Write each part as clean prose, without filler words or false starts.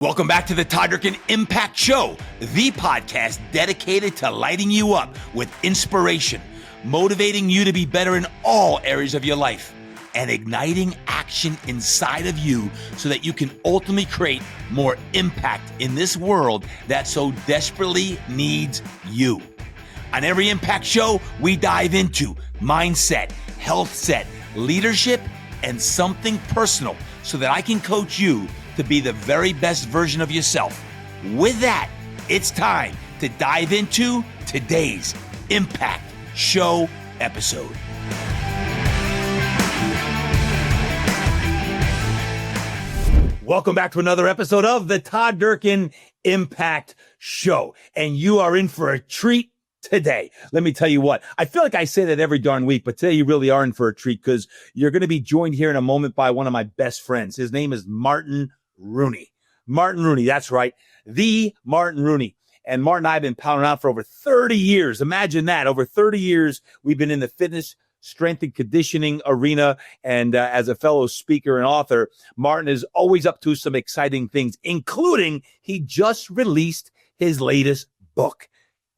Welcome back to the Todd Durkin Impact Show, the podcast dedicated to lighting you up with inspiration, motivating you to be better in all areas of your life, and igniting action inside of you so that you can ultimately create more impact in this world that so desperately needs you. On every Impact Show, we dive into mindset, health set, leadership, and something personal so that I can coach you to be the very best version of yourself. With that, it's time to dive into today's Impact Show episode. Welcome back to another episode of the Todd Durkin Impact Show. And you are in for a treat today. Let me tell you what, I feel like I say that every darn week, but today you really are in for a treat because you're going to be joined here in a moment by one of my best friends. His name is Martin Rooney. Martin Rooney, that's right. The Martin Rooney. And Martin and I have been pounding around for over 30 years. Imagine that. Over 30 years, we've been in the fitness, strength, and conditioning arena. And as a fellow speaker and author, Martin is always up to some exciting things, including he just released his latest book.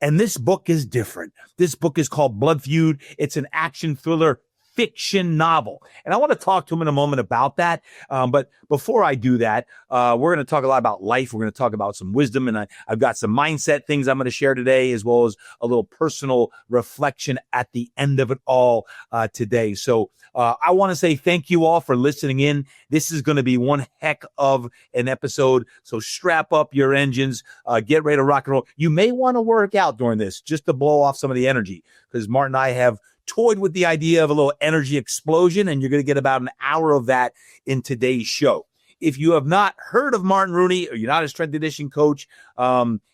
And this book is different. This book is called Feud. It's an action thriller fiction novel. And I want to talk to him in a moment about that. But before I do that, we're going to talk a lot about life. We're going to talk about some wisdom. And I've got some mindset things I'm going to share today, as well as a little personal reflection at the end of it all today. So I want to say thank you all for listening in. This is going to be one heck of an episode. So strap up your engines, get ready to rock and roll. You may want to work out during this just to blow off some of the energy, because Martin and I have toyed with the idea of a little energy explosion, and you're going to get about an hour of that in today's show. If you have not heard of Martin Rooney, or you're not a strength and conditioning coach,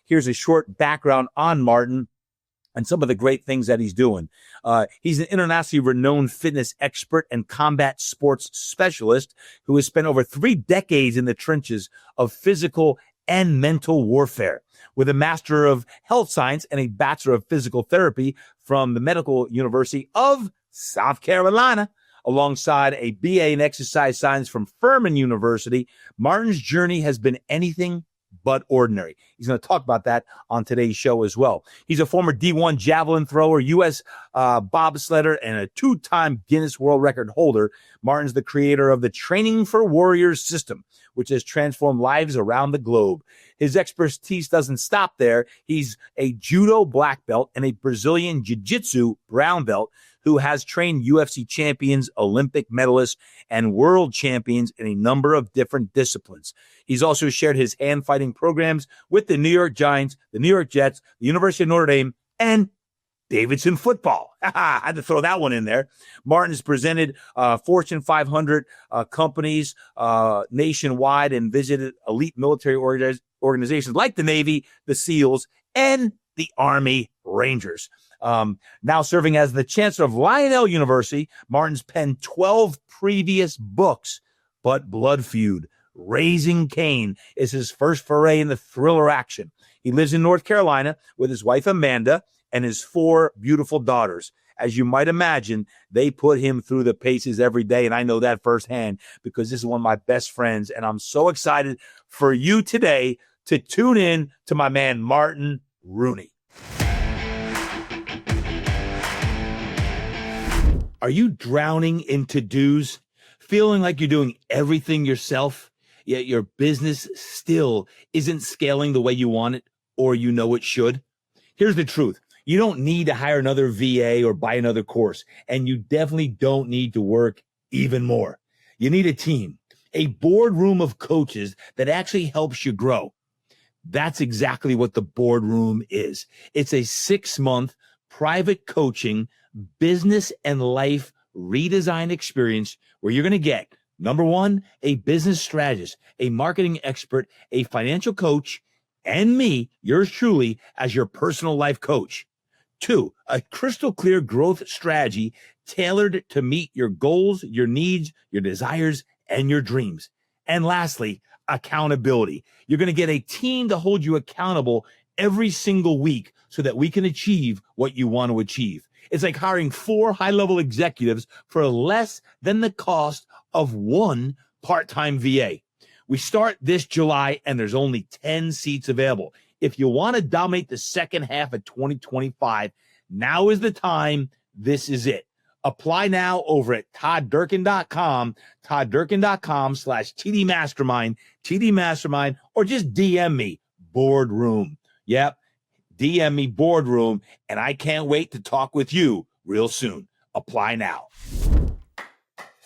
here's a short background on Martin and some of the great things that he's doing. He's an internationally renowned fitness expert and combat sports specialist who has spent over 3 decades in the trenches of physical and mental warfare. With a Master of Health Science and a Bachelor of Physical Therapy from the Medical University of South Carolina, alongside a BA in Exercise Science from Furman University, Martin's journey has been anything but ordinary. He's going to talk about that on today's show as well. He's a former D1 javelin thrower, U.S. bobsledder, and a 2-time Guinness World Record holder. Martin's the creator of the Training for Warriors system, which has transformed lives around the globe. His expertise doesn't stop there. He's a judo black belt and a Brazilian jiu-jitsu brown belt who has trained UFC champions, Olympic medalists, and world champions in a number of different disciplines. He's also shared his hand fighting programs with the New York Giants, the New York Jets, the University of Notre Dame, and Davidson Football. I had to throw that one in there. Martin has presented Fortune 500 companies nationwide and visited elite military organizations like the Navy, the SEALs, and the Army Rangers. Now serving as the chancellor of Lionel University, Martin's penned 12 previous books, but Feud, Raising Cain is his first foray in the thriller action. He lives in North Carolina with his wife Amanda and his 4 beautiful daughters. As you might imagine, they put him through the paces every day, and I know that firsthand because this is one of my best friends, and I'm so excited for you today to tune in to my man Martin Rooney. Are you drowning in to-dos, feeling like you're doing everything yourself, yet your business still isn't scaling the way you want it or you know it should? Here's the truth. You don't need to hire another VA or buy another course, and you definitely don't need to work even more. You need a team, a boardroom of coaches that actually helps you grow. That's exactly what the boardroom is. It's a 6-month private coaching, business and life redesign experience where you're going to get, number 1, a business strategist, a marketing expert, a financial coach, and me, yours truly, as your personal life coach. 2, a crystal clear growth strategy tailored to meet your goals, your needs, your desires, and your dreams. And lastly, accountability. You're going to get a team to hold you accountable every single week so that we can achieve what you want to achieve. It's like hiring 4 high-level executives for less than the cost of 1 part-time VA. We start this July, and there's only 10 seats available. If you want to dominate the second half of 2025, now is the time. This is it. Apply now over at todddurkin.com, todddurkin.com/TDMastermind, or just DM me, Boardroom. Yep, DM me, Boardroom, and I can't wait to talk with you real soon. Apply now.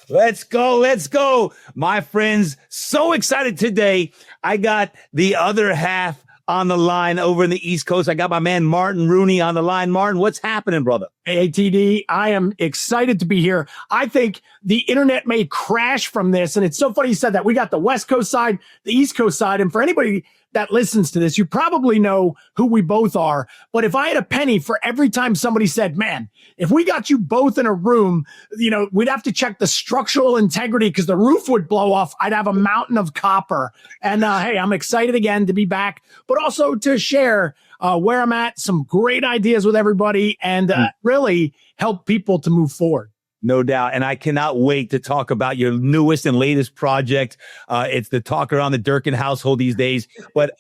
Let's go. My friends, so excited today. I got the other half on the line over in the East Coast. I got my man Martin Rooney on the line. Martin, what's happening, brother? Hey, TD, I am excited to be here. I think the internet may crash from this. And it's so funny you said that. We got the West Coast side, the East Coast side. And for anybody that listens to this, you probably know who we both are. But if I had a penny for every time somebody said, man, if we got you both in a room, we'd have to check the structural integrity because the roof would blow off. I'd have a mountain of copper. And hey, I'm excited again to be back, but also to share where I'm at, some great ideas with everybody, and really help people to move forward. No doubt. And I cannot wait to talk about your newest and latest project. It's the talk around the Durkin household these days. But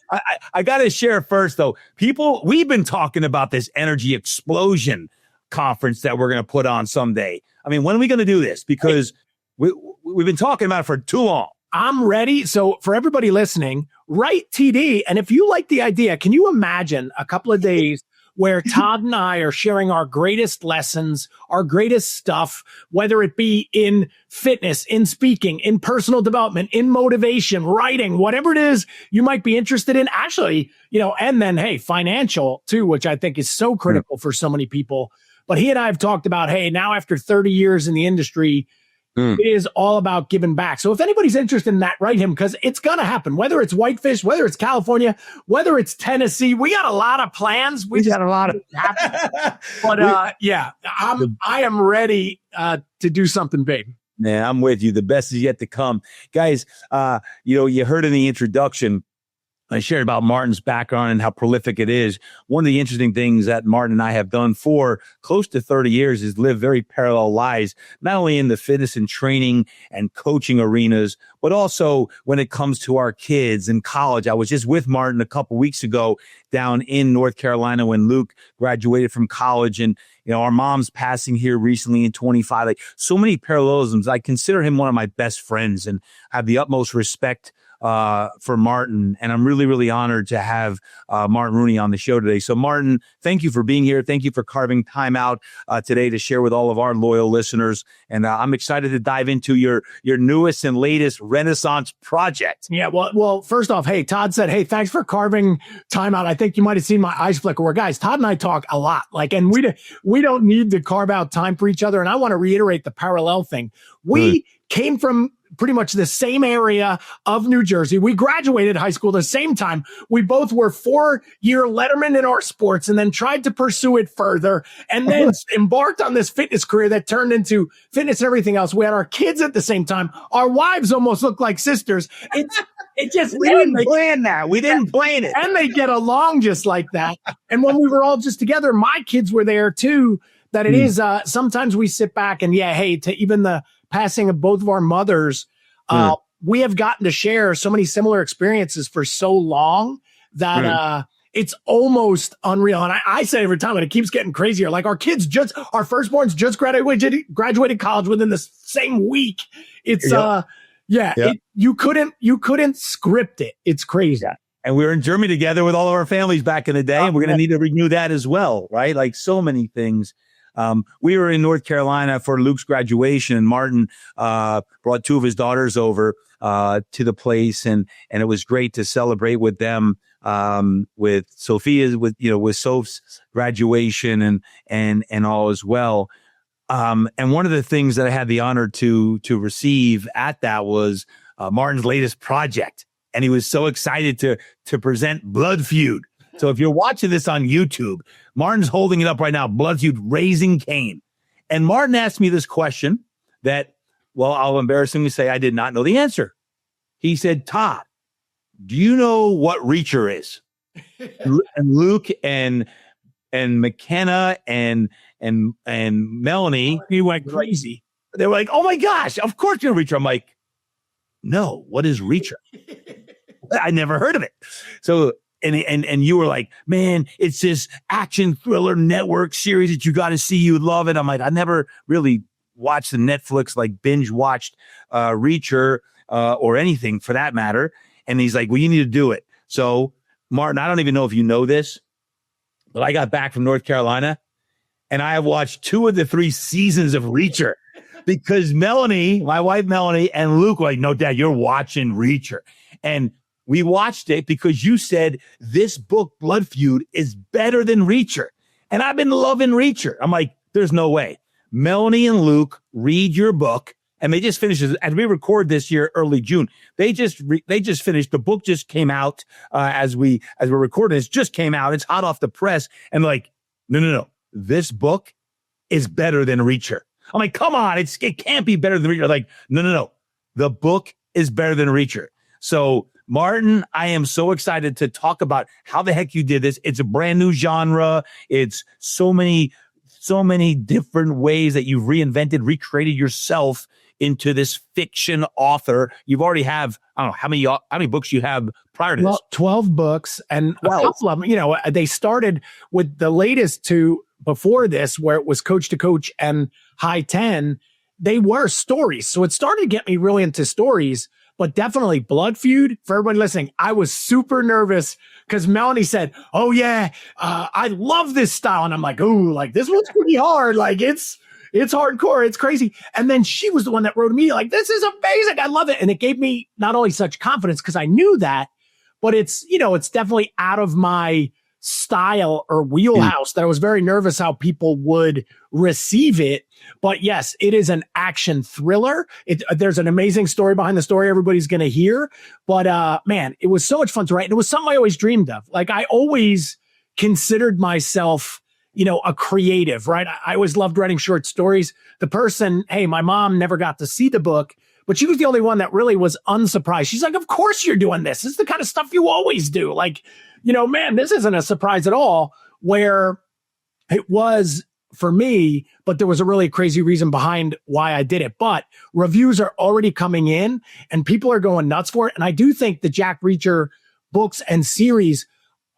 I got to share first, though. We've been talking about this energy explosion conference that we're going to put on someday. I mean, when are we going to do this? Because we've been talking about it for too long. I'm ready. So for everybody listening, write TD. And if you like the idea, can you imagine a couple of days where Todd and I are sharing our greatest lessons, our greatest stuff, whether it be in fitness, in speaking, in personal development, in motivation, writing, whatever it is you might be interested in, actually, and then, hey, financial too, which I think is so critical for so many people. But he and I have talked about, hey, now after 30 years in the industry, it is all about giving back. So if anybody's interested in that, write him, because it's going to happen, whether it's Whitefish, whether it's California, whether it's Tennessee. We got a lot of plans. We got a lot of happen. But I am ready to do something big. Yeah, I'm with you. The best is yet to come. Guys, you heard in the introduction, I shared about Martin's background and how prolific it is. One of the interesting things that Martin and I have done for close to 30 years is live very parallel lives, not only in the fitness and training and coaching arenas, but also when it comes to our kids in college. I was just with Martin a couple weeks ago down in North Carolina when Luke graduated from college, and our mom's passing here recently in 25. Like, so many parallelisms. I consider him one of my best friends and have the utmost respect for Martin. And I'm really, really honored to have Martin Rooney on the show today. So Martin, thank you for being here. Thank you for carving time out today to share with all of our loyal listeners. And I'm excited to dive into your newest and latest Renaissance project. Yeah, well, first off, hey, Todd said, hey, thanks for carving time out. I think you might have seen my eyes flicker where, guys, Todd and I talk a lot. And we don't need to carve out time for each other. And I want to reiterate the parallel thing. We came from pretty much the same area of New Jersey. We graduated high school at the same time. We both were 4-year lettermen in our sports and then tried to pursue it further and then embarked on this fitness career that turned into fitness and everything else. We had our kids at the same time. Our wives almost look like sisters. We didn't plan that. We didn't plan it. And they get along just like that. And when we were all just together, my kids were there too. That it is, sometimes we sit back and to even the passing of both of our mothers, we have gotten to share so many similar experiences for so long that it's almost unreal. And I say every time, and it keeps getting crazier. Like our firstborns just graduated college within the same week. It's you couldn't script it. It's crazy. Yeah. And we were in Germany together with all of our families back in the day, and we're going to need to renew that as well, right? Like so many things. We were in North Carolina for Luke's graduation, and Martin brought 2 of his daughters over to the place, and it was great to celebrate with them, with Sophia's, with Soph's graduation and all as well. And one of the things that I had the honor to receive at that was Martin's latest project, and he was so excited to present Blood Feud. So if you're watching this on YouTube, Martin's holding it up right now, Blood Feud, Raising Cain. And Martin asked me this question that, I'll embarrassingly say I did not know the answer. He said, Todd, do you know what Reacher is? And Luke and McKenna and Melanie, he went crazy. They were like, oh my gosh, of course you're Reacher. I'm like, no, what is Reacher? I never heard of it. So, and you were like, man, it's this action thriller network series that you got to see. You would love it. I'm like, I never really watched the Netflix, like binge-watched Reacher or anything for that matter. And he's like, well, you need to do it. So, Martin, I don't even know if you know this, but I got back from North Carolina and I have watched 2 of the 3 seasons of Reacher because Melanie, my wife Melanie, and Luke were like, no, Dad, you're watching Reacher. And we watched it because you said this book, Blood Feud, is better than Reacher. And I've been loving Reacher. I'm like, there's no way. Melanie and Luke read your book, and they just finished it. As we record this year, early June, they just finished. The book just came out as we're recording. It just came out. It's hot off the press. And like, no. This book is better than Reacher. I'm like, come on, it can't be better than Reacher. Like, no. The book is better than Reacher. So, Martin, I am so excited to talk about how the heck you did this. It's a brand new genre. It's so many different ways that you've recreated yourself into this fiction author. You've already have, I don't know how many books you have prior to this. Well, 12 books, and a couple of them, they started with the latest 2 before this, where it was Coach to Coach and High 10. They were stories. So it started to get me really into stories. But definitely Blood Feud, for everybody listening, I was super nervous because Melanie said, oh yeah, I love this style. And I'm like, ooh, like this one's pretty hard. Like it's hardcore. It's crazy. And then she was the one that wrote to me like, this is amazing. I love it. And it gave me not only such confidence because I knew that, but it's definitely out of my style or wheelhouse that I was very nervous how people would receive it. But yes, it is an action thriller. There's an amazing story behind the story everybody's going to hear. But man, it was so much fun to write. And it was something I always dreamed of. Like I always considered myself, a creative, right? I always loved writing short stories. My mom never got to see the book, but she was the only one that really was unsurprised. She's like, of course you're doing this. This is the kind of stuff you always do. Like, man, this isn't a surprise at all, where it was for me, but there was a really crazy reason behind why I did it. But reviews are already coming in and people are going nuts for it. And I do think the Jack Reacher books and series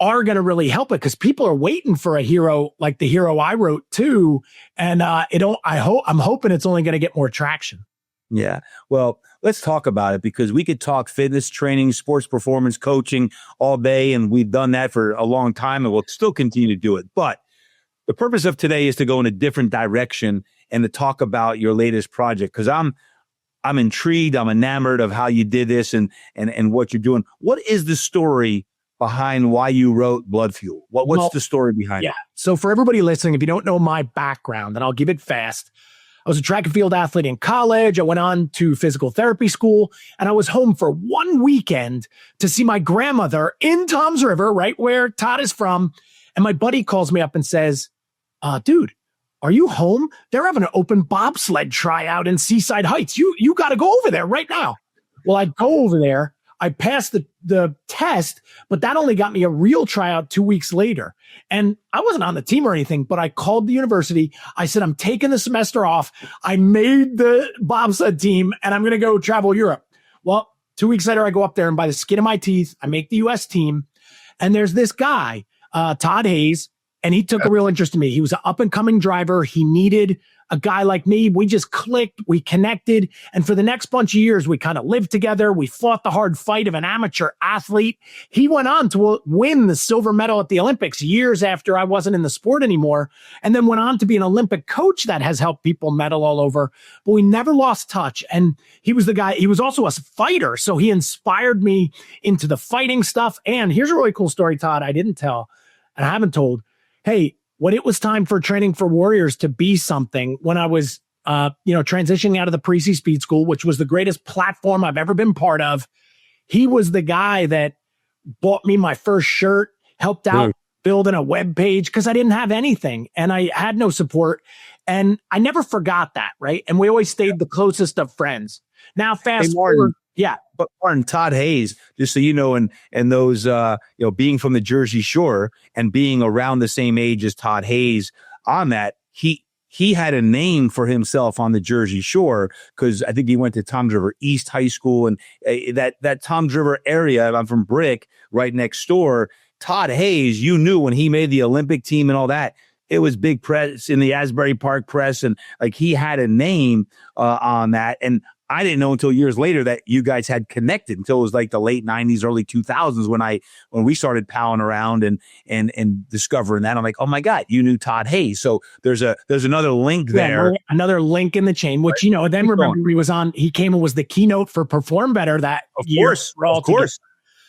are going to really help it because people are waiting for a hero like the hero I wrote too. And I'm hoping it's only going to get more traction. Yeah. Well, let's talk about it because we could talk fitness training, sports performance coaching all day. And we've done that for a long time and we'll still continue to do it. But the purpose of today is to go in a different direction and to talk about your latest project because I'm intrigued. I'm enamored of how you did this and what you're doing. What is the story behind why you wrote Blood Fuel? What's the story behind it? So for everybody listening, if you don't know my background, and I'll give it fast, I was a track and field athlete in college. I went on to physical therapy school, and I was home for one weekend to see my grandmother in Toms River, right where Todd is from. And my buddy calls me up and says, dude, are you home? They're having an open bobsled tryout in Seaside Heights. You got to go over there right now. Well, I go over there. I passed the test, but that only got me a real tryout 2 weeks later. And I wasn't on the team or anything, but I called the university. I said, I'm taking the semester off. I made the bobsled team and I'm going to go travel Europe. Well, 2 weeks later, I go up there and by the skin of my teeth, I make the US team. And there's this guy, Todd Hayes, and he took a real interest in me. He was an up and coming driver. He needed a guy like me. We just clicked, we connected. And for the next bunch of years, we kind of lived together. We fought the hard fight of an amateur athlete. He went on to win the silver medal at the Olympics years after I wasn't in the sport anymore. And then went on to be an Olympic coach that has helped people medal all over. But we never lost touch. And he was the guy, he was also a fighter. So he inspired me into the fighting stuff. And here's a really cool story, Todd, I didn't tell, and I haven't told. Hey, when it was time for Training for Warriors to be something, when I was, transitioning out of the Pre-C Speed School, which was the greatest platform I've ever been part of, he was the guy that bought me my first shirt, helped out building a web page because I didn't have anything and I had no support. And I never forgot that, right? And we always stayed the closest of friends. Now, fast forward. Yeah. But Martin, Todd Hayes, just so you know, and those, being from the Jersey Shore and being around the same age as Todd Hayes on that, he he had a name for himself on the Jersey Shore because I think he went to Toms River East High School and that Toms River area. I'm from Brick, right next door. Todd Hayes, you knew when he made the Olympic team and all that, it was big press in the Asbury Park press. And like he had a name on that. And I didn't know until years later that you guys had connected until it was like the late 90s, early 2000s when we started palling around and discovering that. I'm like, oh my God, you knew Todd Hayes. So there's another link there. Yeah, another link in the chain, which, then remember he came and was the keynote for Perform Better that year. Of course.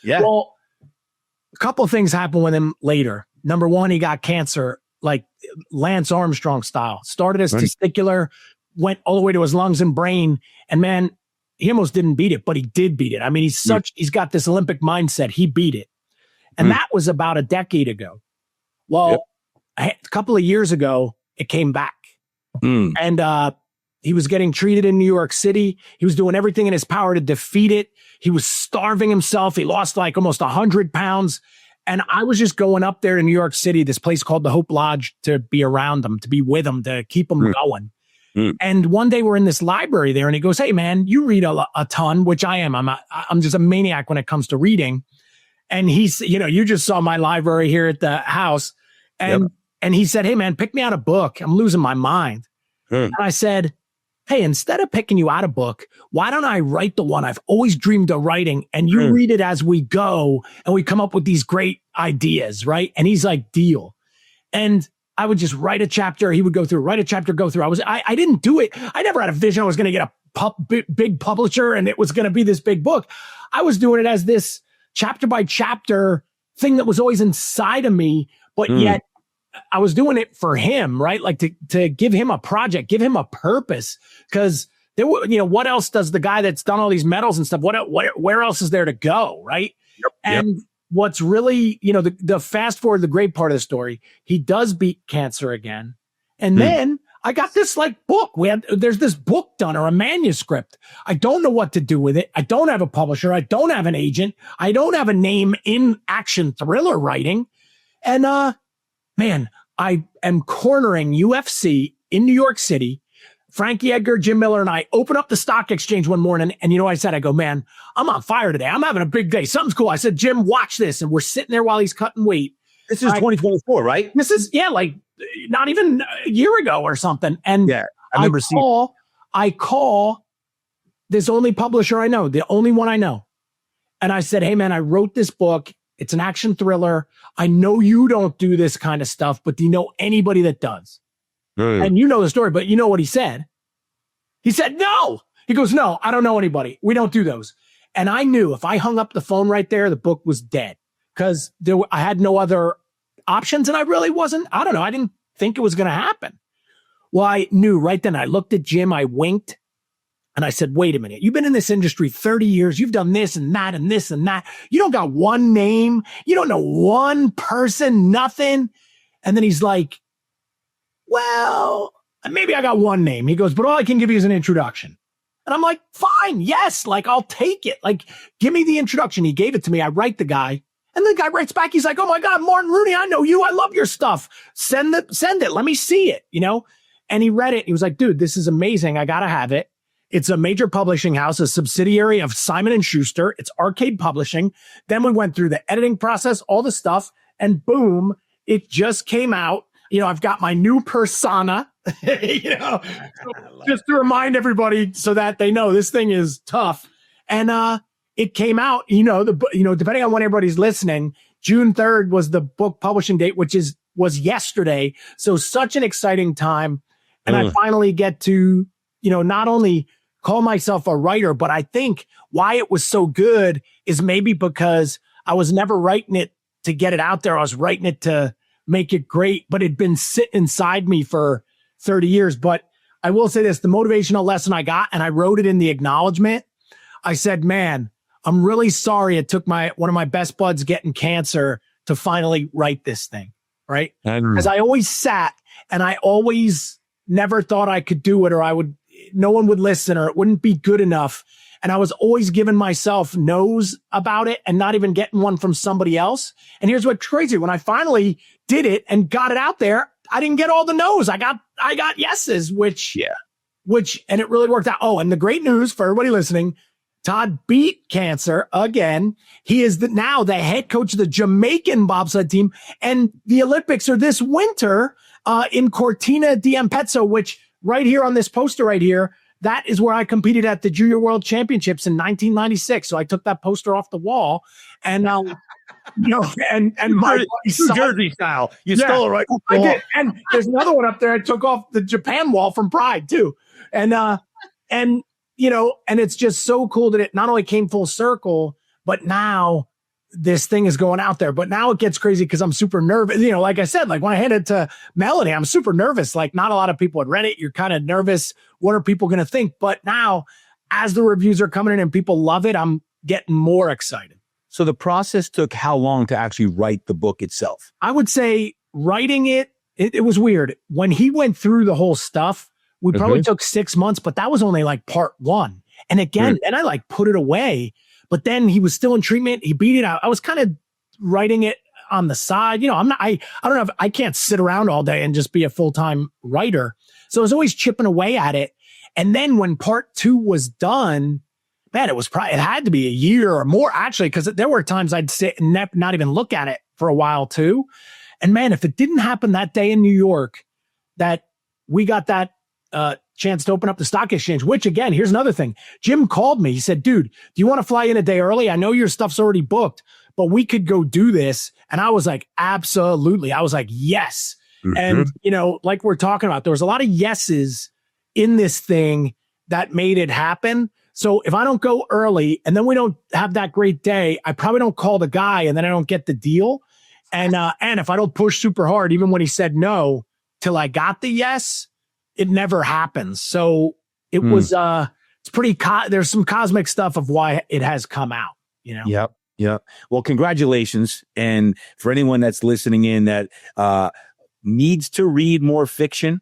Yeah. Well, a couple of things happened with him later. Number one, he got cancer, like Lance Armstrong style. Started as testicular, went all the way to his lungs and brain. And man, he almost didn't beat it, but he did beat it. I mean, he's got this Olympic mindset. He beat it. And that was about a decade ago. Well, a couple of years ago, it came back. And he was getting treated in New York City. He was doing everything in his power to defeat it. He was starving himself. He lost like almost 100 pounds. And I was just going up there in New York City, this place called the Hope Lodge, to be around him, to be with him, to keep him going. And one day we're in this library there and he goes, hey man, you read a ton, which I am. I'm just a maniac when it comes to reading. And he's, you just saw my library here at the house. And he said, hey man, pick me out a book. I'm losing my mind. And I said, hey, instead of picking you out a book, why don't I write the one I've always dreamed of writing and you read it as we go and we come up with these great ideas, right? And he's like, deal. And I would just write a chapter. He would go through, write a chapter, go through. I didn't do it. I never had a vision I was going to get a big publisher and it was going to be this big book. I was doing it as this chapter by chapter thing that was always inside of me, but yet I was doing it for him, right? Like to give him a project, give him a purpose. Because there were, what else does the guy that's done all these medals and stuff? Where else is there to go, right? And what's really, the fast forward, the great part of the story, he does beat cancer again. And then I got this like book. There's this book done or a manuscript. I don't know what to do with it. I don't have a publisher. I don't have an agent. I don't have a name in action thriller writing. And, man, I am cornering UFC in New York City. Frankie Edgar, Jim Miller, and I open up the stock exchange one morning. And what I said? I go, man, I'm on fire today. I'm having a big day. Something's cool. I said, Jim, watch this. And we're sitting there while he's cutting weight. This is 2024, right? This is, like not even a year ago or something. And I remember I call this only publisher I know, the only one I know. And I said, hey, man, I wrote this book. It's an action thriller. I know you don't do this kind of stuff, but do you know anybody that does? And you know the story, but you know what he said? He said, no. He goes, no, I don't know anybody. We don't do those. And I knew if I hung up the phone right there, the book was dead because I had no other options. And I really wasn't, I don't know. I didn't think it was going to happen. Well, I knew right then. I looked at Jim, I winked. And I said, wait a minute, you've been in this industry 30 years. You've done this and that and this and that. You don't got one name. You don't know one person, nothing. And then he's like, well, maybe I got one name. He goes, but all I can give you is an introduction. And I'm like, fine, yes, like I'll take it. Like, give me the introduction. He gave it to me. I write the guy. And the guy writes back. He's like, oh my God, Martin Rooney, I know you. I love your stuff. Send it. Let me see it, And he read it. He was like, dude, this is amazing. I got to have it. It's a major publishing house, a subsidiary of Simon & Schuster. It's Arcade Publishing. Then we went through the editing process, all the stuff, and boom, it just came out. I've got my new persona, just to remind everybody so that they know this thing is tough. And it came out, depending on when everybody's listening, June 3rd was the book publishing date, which was yesterday. So such an exciting time. And I finally get to, not only call myself a writer, but I think why it was so good is maybe because I was never writing it to get it out there. I was writing it to make it great, but it'd been sitting inside me for 30 years. But I will say this, the motivational lesson I got, and I wrote it in the acknowledgement. I said, man, I'm really sorry it took one of my best buds getting cancer to finally write this thing, right? Because I always sat and I always never thought I could do it or no one would listen or it wouldn't be good enough. And I was always giving myself no's about it and not even getting one from somebody else. And here's what's crazy. When I finally did it and got it out there, I didn't get all the no's. I got yeses, which and it really worked out. Oh, and the great news for everybody listening, Todd beat cancer again. He is now the head coach of the Jamaican bobsled team, and the Olympics are this winter in Cortina d'Ampezzo, which right here on this poster right here, that is where I competed at the Junior World Championships in 1996. So I took that poster off the wall, and and my New Jersey style. You stole it right. I did. And there's another one up there. I took off the Japan wall from Pride too, and it's just so cool that it not only came full circle, but now this thing is going out there. But now it gets crazy because I'm super nervous. Like I said, like when I handed it to Melanie, I'm super nervous. Like not a lot of people had read it. You're kind of nervous. What are people going to think? But now, as the reviews are coming in and people love it, I'm getting more excited. So the process took how long to actually write the book itself? I would say writing it was weird. When he went through the whole stuff, we probably took 6 months, but that was only like part one. And again, and I like put it away, but then he was still in treatment. He beat it out. I was kind of writing it on the side. I don't know if I can't sit around all day and just be a full-time writer. So I was always chipping away at it. And then when part two was done, man, it had to be a year or more actually, because there were times I'd sit and not even look at it for a while too. And man, if it didn't happen that day in New York, that we got that chance to open up the stock exchange, which again, here's another thing. Jim called me. He said, dude, do you want to fly in a day early? I know your stuff's already booked, but we could go do this. And I was like, absolutely. I was like, yes. And, like we're talking about, there was a lot of yeses in this thing that made it happen. So if I don't go early and then we don't have that great day, I probably don't call the guy and then I don't get the deal. And if I don't push super hard, even when he said no till I got the yes, it never happens. So it was, it's pretty, there's some cosmic stuff of why it has come out, Yep. Well, congratulations. And for anyone that's listening in that, needs to read more fiction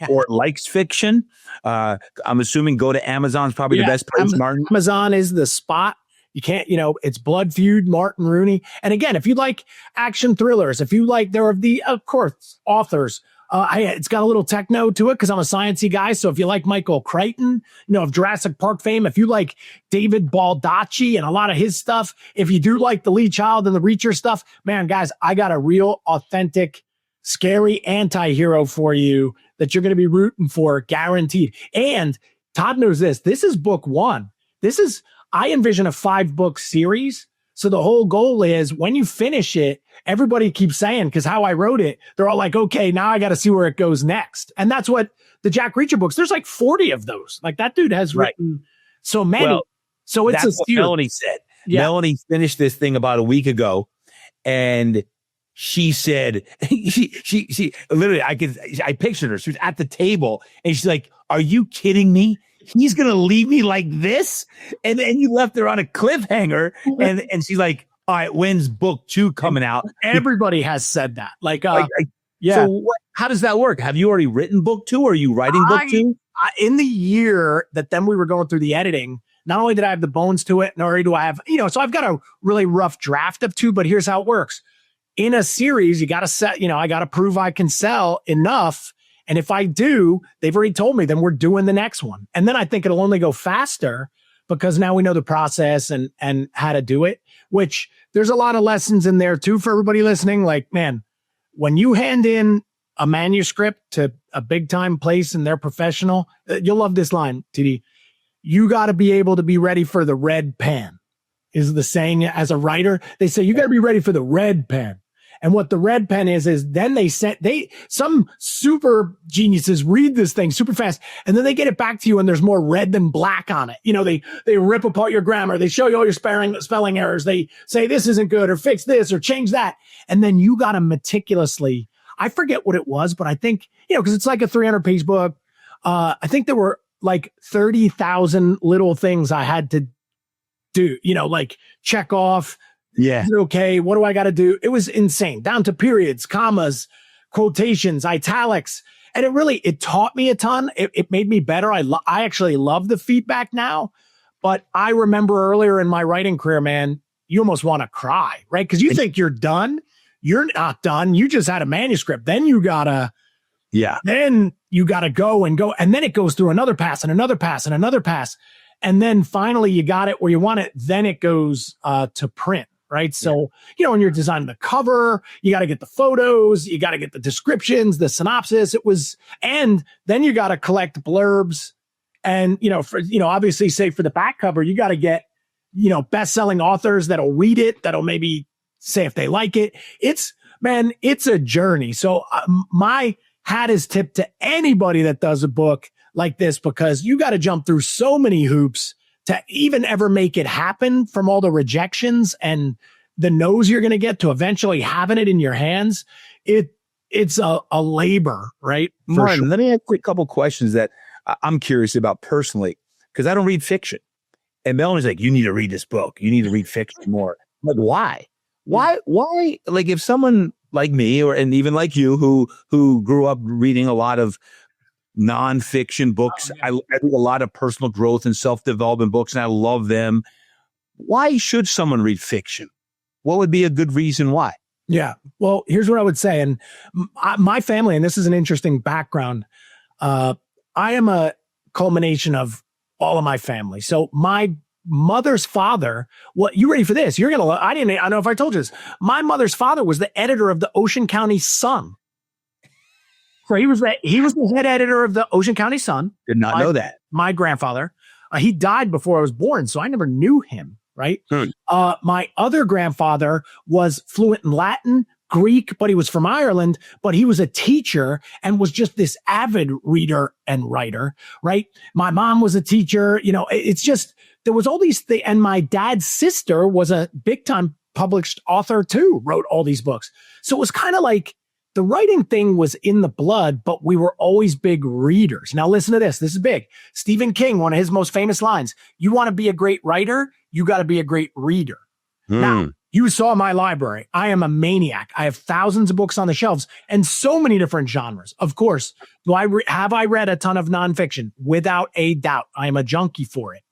or likes fiction, I'm assuming go to Amazon's probably the best place, Martin. Amazon is the spot. You can't, it's Blood Feud, Martin Rooney. And again, if you like action thrillers, if you like, there are of course, authors. It's got a little techno to it because I'm a sciencey guy. So if you like Michael Crichton, of Jurassic Park fame, if you like David Baldacci and a lot of his stuff, if you do like the Lee Child and the Reacher stuff, man, guys, I got a real authentic, scary anti-hero for you that you're going to be rooting for, guaranteed. And Todd knows this. This is book one. I envision a 5-book series. So the whole goal is when you finish it, everybody keeps saying, because how I wrote it, they're all like, okay, now I got to see where it goes next. And that's what the Jack Reacher books, there's like 40 of those. Like that dude has written so many. Well, so it's that's what Melanie said. Yeah. Melanie finished this thing about a week ago and she said, she literally, I pictured her. She was at the table and she's like, are you kidding me? He's going to leave me like this? And then you left her on a cliffhanger. And she's like, all right, when's book 2 coming out? Everybody has said that. Yeah. So how does that work? Have you already written book 2 or are you writing book 2? In the year that then we were going through the editing, not only did I have the bones to it, nor do I have, so I've got a really rough draft of 2, but here's how it works. In a series, you got to set, I got to prove I can sell enough. And if I do, they've already told me, then we're doing the next one. And then I think it'll only go faster because now we know the process and how to do it, which there's a lot of lessons in there too for everybody listening. Like, man, when you hand in a manuscript to a big time place and they're professional, you'll love this line, TD. You got to be able to be ready for the red pen is the saying as a writer. They say, you got to be ready for the red pen. And what the red pen is then some super geniuses read this thing super fast and then they get it back to you and there's more red than black on it. They rip apart your grammar. They show you all your spelling errors. They say this isn't good or fix this or change that. And then you got to meticulously, I forget what it was, but I think, cause it's like a 300-page book. I think there were like 30,000 little things I had to do, like check off. Yeah. Okay. What do I got to do? It was insane, down to periods, commas, quotations, italics. And it taught me a ton. It made me better. I actually love the feedback now, but I remember earlier in my writing career, man, you almost want to cry, right? Cause you think you're done. You're not done. You just had a manuscript. Then you gotta Yeah. Then you got to go. And then it goes through another pass and another pass and another pass. And then finally you got it where you want it. Then it goes to print. Right. So, when you're designing the cover, you got to get the photos, you got to get the descriptions, the synopsis. And then you got to collect blurbs. And, obviously say for the back cover, you got to get, best-selling authors that'll read it, that'll maybe say if they like it. It's a journey. So my hat is tipped to anybody that does a book like this, because you got to jump through so many hoops to even ever make it happen, from all the rejections and the no's you're going to get to eventually having it in your hands. It's a labor, right? Martin, sure. Let me ask you a couple questions that I'm curious about personally, because I don't read fiction. And Melanie's like, you need to read this book. You need to read fiction more. I'm like, why? Why? Like, if someone like me, and even like you, who grew up reading a lot of nonfiction books. I read a lot of personal growth and self-development books, and I love them. Why should someone read fiction? What would be a good reason why? Yeah. Well, here's what I would say. And my family, and this is an interesting background. I am a culmination of all of my family. So my mother's father, you ready for this? I don't know if I told you this. My mother's father was the editor of the Ocean County Sun. So he was the head editor of the Ocean County Sun. Did not know that. My grandfather, he died before I was born, so I never knew him. Right. My other grandfather was fluent in Latin, Greek, but he was from Ireland, but he was a teacher and was just this avid reader and writer. Right. My mom was a teacher. It's just, there was all these things. And my dad's sister was a big time published author too, wrote all these books. So it was kind of like, the writing thing was in the blood, but we were always big readers. Now listen to this. This is big. Stephen King, one of his most famous lines, you want to be a great writer, you got to be a great reader. Now, you saw my library. I am a maniac. I have thousands of books on the shelves and so many different genres. Of course, have I read a ton of nonfiction? Without a doubt. I am a junkie for it.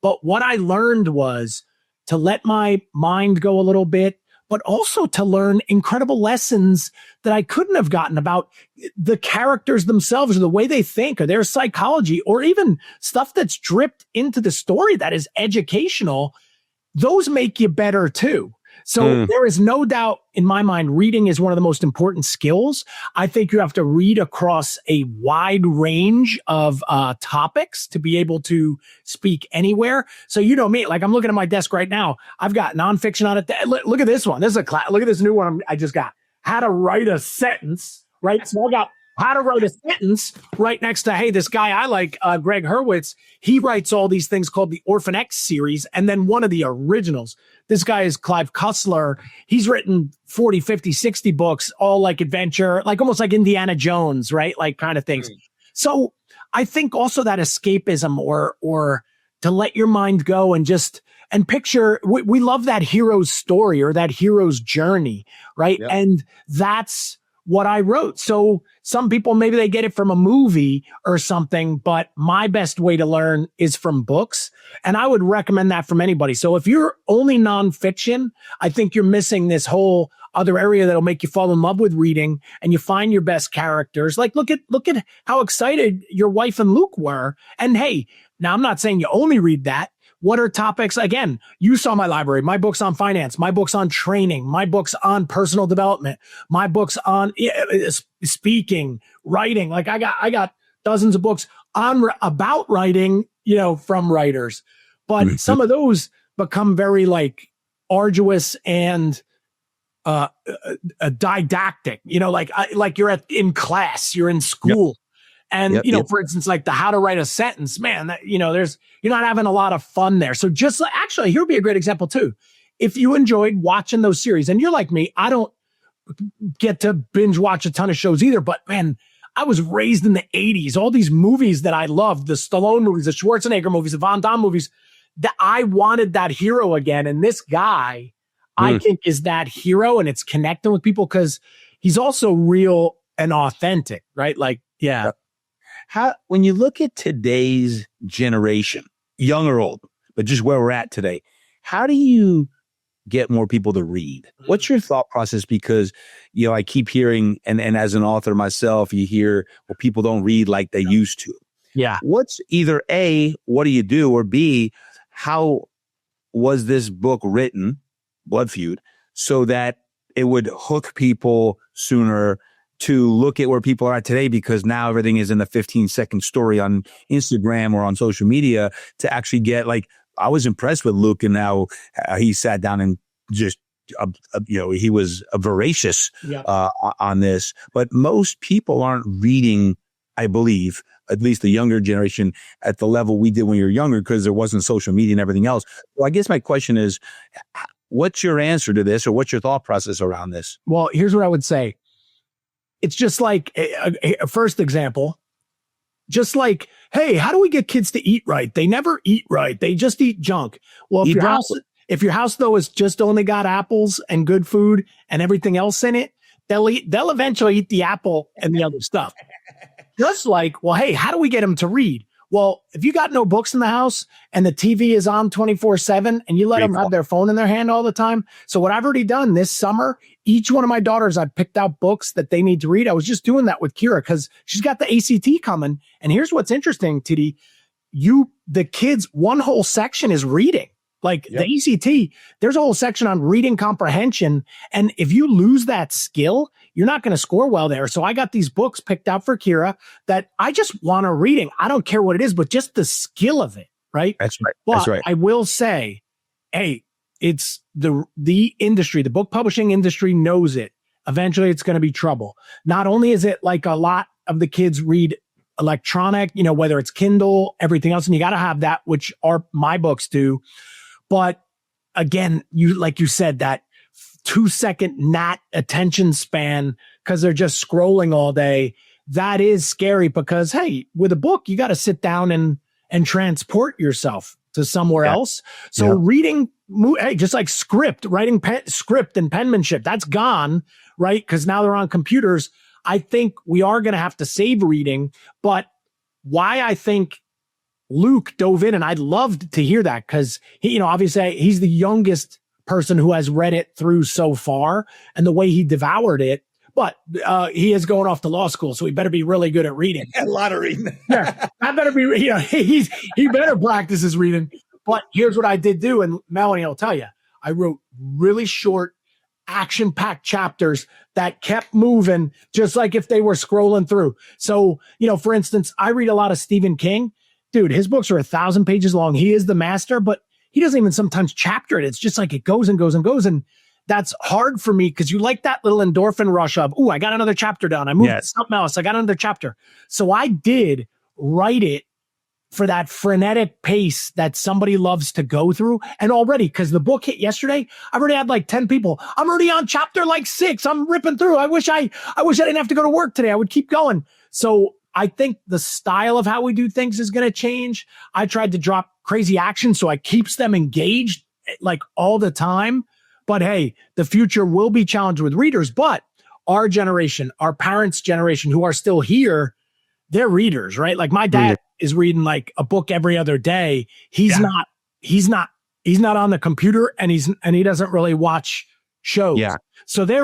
But what I learned was to let my mind go a little bit, but also to learn incredible lessons that I couldn't have gotten about the characters themselves, or the way they think, or their psychology, or even stuff that's dripped into the story that is educational. Those make you better too. So there is no doubt in my mind, reading is one of the most important skills. I think you have to read across a wide range of topics to be able to speak anywhere. So me, like I'm looking at my desk right now. I've got nonfiction on it. Look at this one. This is look at this new one I just got. How to write a sentence, right? So I got how to write a sentence right next to, hey, this guy I like, Greg Hurwitz, he writes all these things called the Orphan X series. And then one of the originals, this guy is Clive Cussler. He's written 40, 50, 60 books, all like adventure, like almost like Indiana Jones, right? Like kind of things. So I think also that escapism or to let your mind go and picture, we love that hero's story or that hero's journey, right? Yep. And that's what I wrote. So some people, maybe they get it from a movie or something, but my best way to learn is from books. And I would recommend that from anybody. So if you're only nonfiction, I think you're missing this whole other area that'll make you fall in love with reading, and you find your best characters. Like look at how excited your wife and Luke were. And hey, now I'm not saying you only read that. What are topics? Again, you saw my library, my books on finance, my books on training, my books on personal development, my books on speaking, writing. Like I got dozens of books about writing, from writers, but some of those become very like arduous and didactic, like you're in class, you're in school. Yep. And, for instance, like the how to write a sentence, man, that, you're not having a lot of fun there. So actually, here would be a great example too. If you enjoyed watching those series, and you're like me, I don't get to binge watch a ton of shows either, but man, I was raised in the 80s. All these movies that I loved, the Stallone movies, the Schwarzenegger movies, the Van Damme movies, that I wanted that hero again. And this guy, I think, is that hero, and it's connecting with people because he's also real and authentic, right? Like, yeah. When you look at today's generation, young or old, but just where we're at today, how do you get more people to read? What's your thought process? Because, I keep hearing, and as an author myself, you hear, well, people don't read like they used to. Yeah. What's either A, what do you do? Or B, how was this book written, Blood Feud, so that it would hook people sooner to look at where people are at today? Because now everything is in a 15-second story on Instagram or on social media to actually get I was impressed with Luke and how he sat down and just, he was voracious on this. But most people aren't reading, I believe, at least the younger generation, at the level we did when we were younger, because there wasn't social media and everything else. Well, I guess my question is, what's your answer to this, or what's your thought process around this? Well, here's what I would say. It's just like a first example. Just like, hey, how do we get kids to eat right? They never eat right. They just eat junk. Well, if your house though is just only got apples and good food and everything else in it, they'll eventually eat the apple and the other stuff. Just like, well, hey, how do we get them to read? Well, if you got no books in the house and the TV is on 24/7 and you let them have their phone in their hand all the time. So what I've already done this summer, each one of my daughters, I've picked out books that they need to read. I was just doing that with Kira because she's got the ACT coming. And here's what's interesting, Tiddy. The kids, one whole section is reading. The ACT, there's a whole section on reading comprehension. And if you lose that skill, you're not going to score well there. So I got these books picked out for Kira that I just want her reading. I don't care what it is, but just the skill of it, right? That's right. But That's right. I will say, hey, it's the industry, the book publishing industry knows it. Eventually it's going to be trouble. Not only is it like a lot of the kids read electronic, whether it's Kindle, everything else, and you got to have that, which are my books do. But again, like you said, that 2-second gnat attention span, because they're just scrolling all day, that is scary because, hey, with a book, you got to sit down and transport yourself to somewhere else. So reading, hey, just like writing script and penmanship, that's gone, right? Because now they're on computers. I think we are going to have to save reading. But why I think Luke dove in, and I'd love to hear that because he, obviously he's the youngest person who has read it through so far, and the way he devoured it. But he is going off to law school, so he better be really good at reading. A lot of reading. Yeah, I better be. He better practice his reading. But here's what I did do, and Melanie will tell you, I wrote really short, action-packed chapters that kept moving, just like if they were scrolling through. So, for instance, I read a lot of Stephen King. Dude, his books are 1,000 pages long. He is the master, but he doesn't even sometimes chapter it. It's just like it goes and goes and goes. And that's hard for me because you like that little endorphin rush of, I got another chapter done. I moved to something else. I got another chapter. So I did write it for that frenetic pace that somebody loves to go through. And already, because the book hit yesterday, I've already had 10 people. I'm already on chapter 6. I'm ripping through. I wish I didn't have to go to work today. I would keep going. So I think the style of how we do things is going to change. I tried to drop crazy action so it keeps them engaged all the time. But hey, the future will be challenged with readers. But our generation, our parents' generation who are still here, they're readers, right? Like my dad is reading a book every other day. He's not on the computer and he doesn't really watch shows. Yeah. So there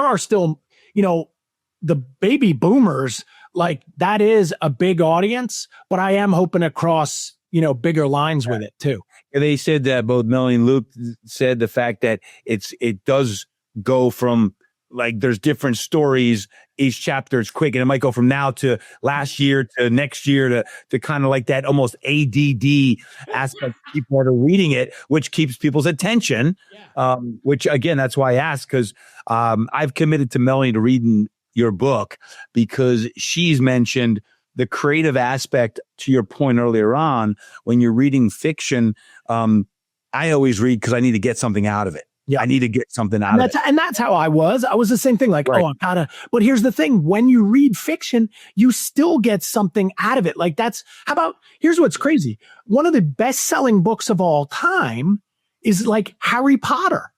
are still, the baby boomers, that is a big audience, but I am hoping to cross, bigger lines with it too. They said that both Melanie and Luke said the fact that it does go from there's different stories. Each chapter is quick, and it might go from now to last year to next year to kind of like that almost ADD aspect. People are reading it, which keeps people's attention. Which again, that's why I asked, because I've committed to Melanie to reading your book because she's mentioned the creative aspect. To your point earlier on, when you're reading fiction, I always read because I need to get something out of it. Yeah. I need to get something out of it. And that's how I was. I was the same thing. Right. I gotta, but here's the thing. When you read fiction, you still get something out of it. Here's what's crazy. One of the best-selling books of all time is Harry Potter.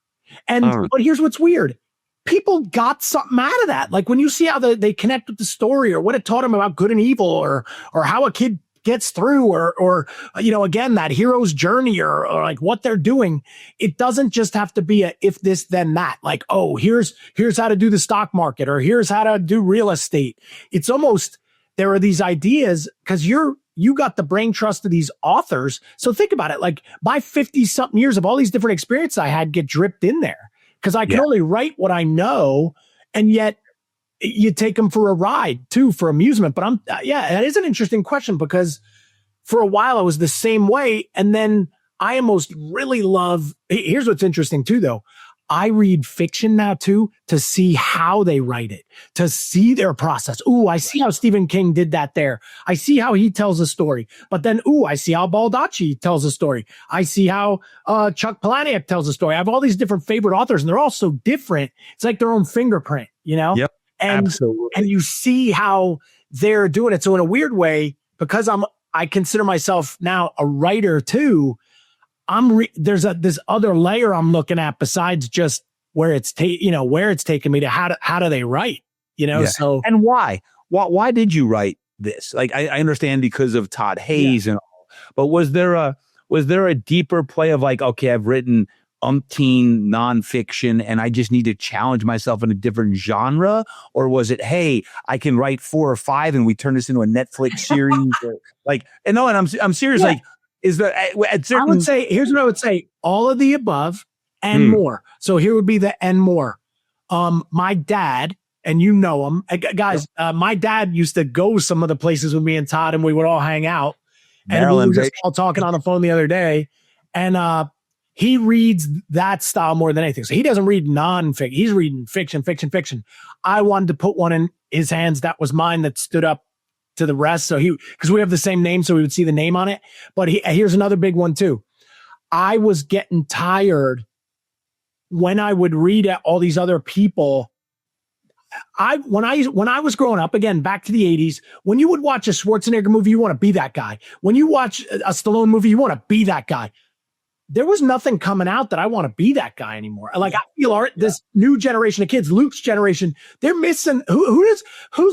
But here's what's weird. People got something out of that. When you see how they connect with the story or what it taught them about good and evil or how a kid gets through or, again, that hero's journey or like what they're doing. It doesn't just have to be a if this, then that, like, oh, here's how to do the stock market or here's how to do real estate. It's almost, there are these ideas because you got the brain trust of these authors. So think about it. Like my 50 something years of all these different experiences I had get dripped in there because I can only write what I know. And yet you take them for a ride too, for amusement. But that is an interesting question because for a while I was the same way. And then I almost really love, here's what's interesting too, though. I read fiction now too, to see how they write it, to see their process. Ooh, I see how Stephen King did that there. I see how he tells a story, but then, I see how Baldacci tells a story. I see how Chuck Palahniuk tells a story. I have all these different favorite authors and they're all so different. It's like their own fingerprint, Yep. And, absolutely. And you see how they're doing it. So in a weird way, because I consider myself now a writer too, there's this other layer I'm looking at besides just where it's taken me to how do they write, so. And why did you write this? Like, I understand because of Todd Hayes and all, but was there a deeper play of like, okay, I've written umpteen nonfiction and I just need to challenge myself in a different genre? Or was it, hey, I can write 4 or 5 and we turn this into a Netflix series? And I'm serious. Yeah. Like, is there at certain? I would say, here's what I would say: all of the above and more. So here would be the and more. My dad, and you know him, guys. My dad used to go some of the places with me and Todd, and we would all hang out. Maryland, and we were just all talking on the phone the other day, and he reads that style more than anything. So he doesn't read nonfiction; he's reading fiction. I wanted to put one in his hands that was mine that stood up to the rest. So because we have the same name, so we would see the name on it. But here's another big one too. I was getting tired when I would read at all these other people. When I was growing up, again, back to the 80s, when you would watch a Schwarzenegger movie, you want to be that guy. When you watch a Stallone movie, you want to be that guy. There was nothing coming out that I want to be that guy anymore. Like I feel this new generation of kids, Luke's generation, they're missing who's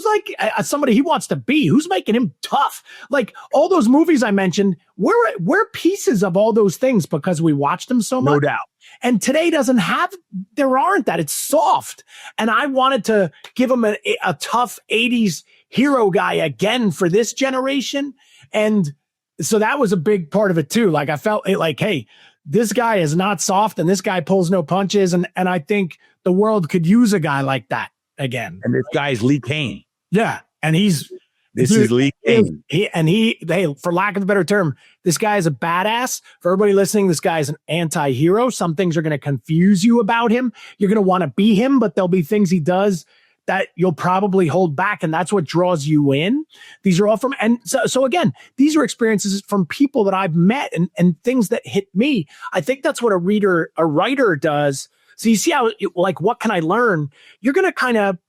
like somebody he wants to be, who's making him tough. Like all those movies I mentioned, we're pieces of all those things because we watched them so much. No doubt. And today there aren't that. It's soft. And I wanted to give him a tough 80s hero guy again for this generation. And so that was a big part of it too. Like I felt like, hey, this guy is not soft and this guy pulls no punches. And I think the world could use a guy like that again. And this guy's Lee Cain. Yeah. And this is Lee Cain. Hey, for lack of a better term, this guy is a badass. For everybody listening, this guy is an anti-hero. Some things are going to confuse you about him. You're going to want to be him, but there'll be things he does that you'll probably hold back. And that's what draws you in. These are all from, and so again, these are experiences from people that I've met and things that hit me. I think that's what a writer does. So you see how, like, what can I learn? You're going to kind of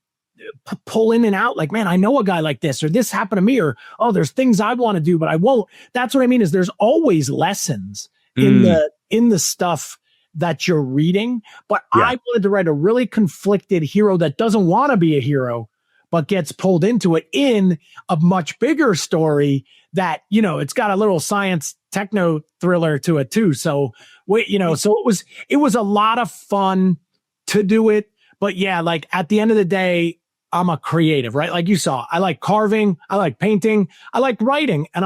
pull in and out like, man, I know a guy like this, or this happened to me, or, oh, there's things I want to do, but I won't. That's what I mean is there's always lessons in the stuff that you're reading. But I wanted to write a really conflicted hero that doesn't want to be a hero, but gets pulled into it in a much bigger story that, it's got a little science techno thriller to it too. So so it was a lot of fun to do it. But yeah, like at the end of the day, I'm a creative, right? Like you saw, I like carving, I like painting, I like writing. And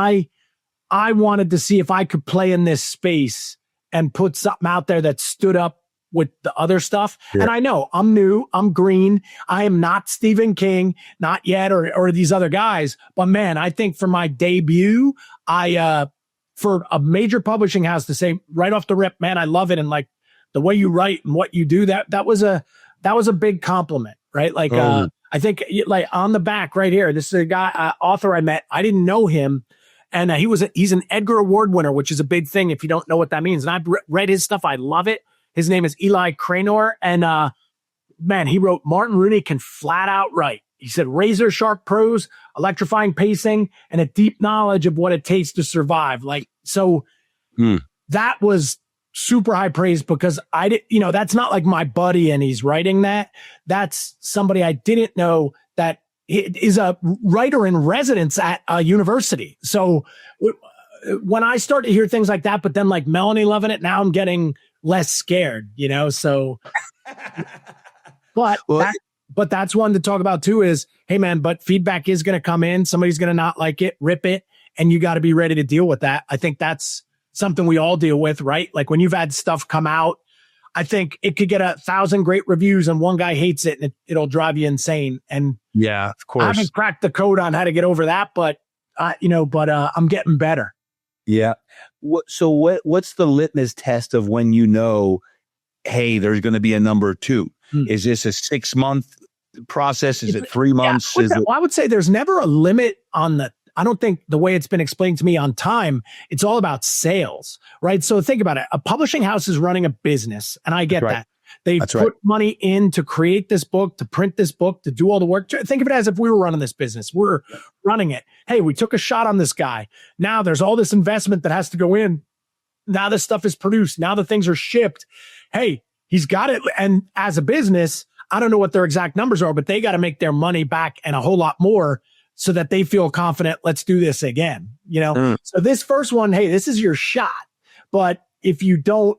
I wanted to see if I could play in this space and put something out there that stood up with the other stuff. Yeah. And I know I'm new, I'm green. I am not Stephen King, not yet, or these other guys. But man, I think for my debut, for a major publishing house to say right off the rip, man, I love it. And like the way you write and what you do, that was a big compliment, right? Like, I think like on the back right here, this is a guy, author I met. I didn't know him. And he's an Edgar Award winner, which is a big thing if you don't know what that means. And I've read his stuff. I love it. His name is Eli Cranor. And man, he wrote Martin Rooney can flat out write. He said razor sharp prose, electrifying pacing, and a deep knowledge of what it takes to survive. Like, so that was super high praise because I didn't, that's not like my buddy and he's writing that. That's somebody I didn't know that is a writer in residence at a university. So when I start to hear things like that, but then like Melanie loving it, now I'm getting less scared, so, but that's one to talk about too is, hey man, but feedback is going to come in. Somebody's going to not like it, rip it. And you got to be ready to deal with that. I think that's something we all deal with, right? Like when you've had stuff come out, I think it could get 1,000 great reviews and one guy hates it and it'll drive you insane. And yeah, of course, I haven't cracked the code on how to get over that, but I'm getting better. Yeah. So what's the litmus test of when hey, there's going to be a number 2? Is this a 6-month process? Is it 3 months? I would say there's never a limit on I don't think the way it's been explained to me on time, it's all about sales, right? So think about it. A publishing house is running a business, and I get that. They put money in to create this book, to print this book, to do all the work. Think of it as if we were running this business. We're running it. Hey, we took a shot on this guy. Now there's all this investment that has to go in. Now this stuff is produced. Now the things are shipped. Hey, he's got it. And as a business, I don't know what their exact numbers are, but they got to make their money back and a whole lot more so that they feel confident. Let's do this again. So this first one, hey, this is your shot. But if you don't,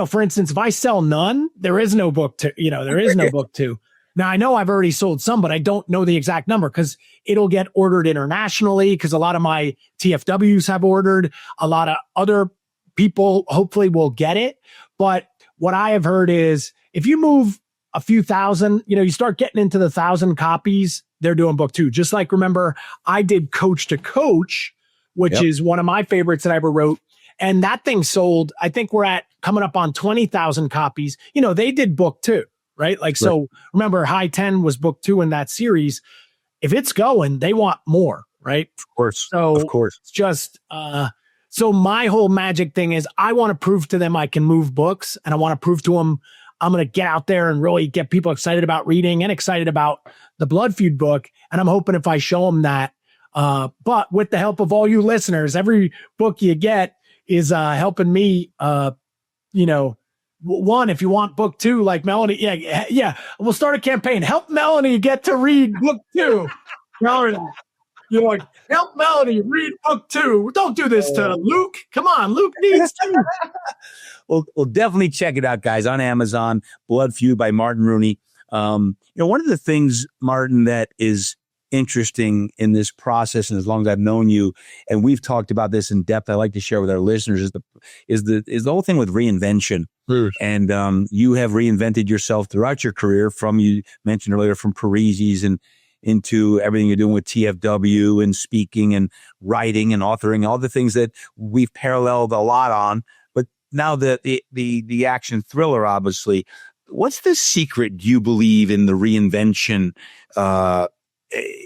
for instance, if I sell none, there is no book there is no book 2. Now I know I've already sold some, but I don't know the exact number because it'll get ordered internationally because a lot of my TFWs have ordered. A lot of other people hopefully will get it. But what I have heard is if you move a few thousand, you start getting into the 1,000 copies, they're doing book 2. Just like, remember, I did Coach to Coach, which is one of my favorites that I ever wrote. And that thing sold, I think we're coming up on 20,000 copies. They did book 2, right? So remember, High 10 was book 2 in that series. If it's going, they want more, right? Of course. So of course. It's just, so my whole magic thing is I want to prove to them I can move books, and I want to prove to them I'm going to get out there and really get people excited about reading and excited about the Blood Feud book. And I'm hoping if I show them that, but with the help of all you listeners, every book you get is helping me, one, if you want book 2, like Melanie, yeah, we'll start a campaign. Help Melanie get to read book 2. You're like, help Melanie read book 2. Don't do this to Luke. Come on, Luke needs to. We'll definitely check it out, guys, on Amazon. Blood Feud by Martin Rooney. One of the things, Martin, that is interesting in this process, and as long as I've known you, and we've talked about this in depth, I like to share with our listeners is the whole thing with reinvention. And you have reinvented yourself throughout your career, from, you mentioned earlier, from Parisi's and into everything you're doing with TFW and speaking and writing and authoring, all the things that we've paralleled a lot on. But now the action thriller, obviously, what's the secret, do you believe, in the reinvention,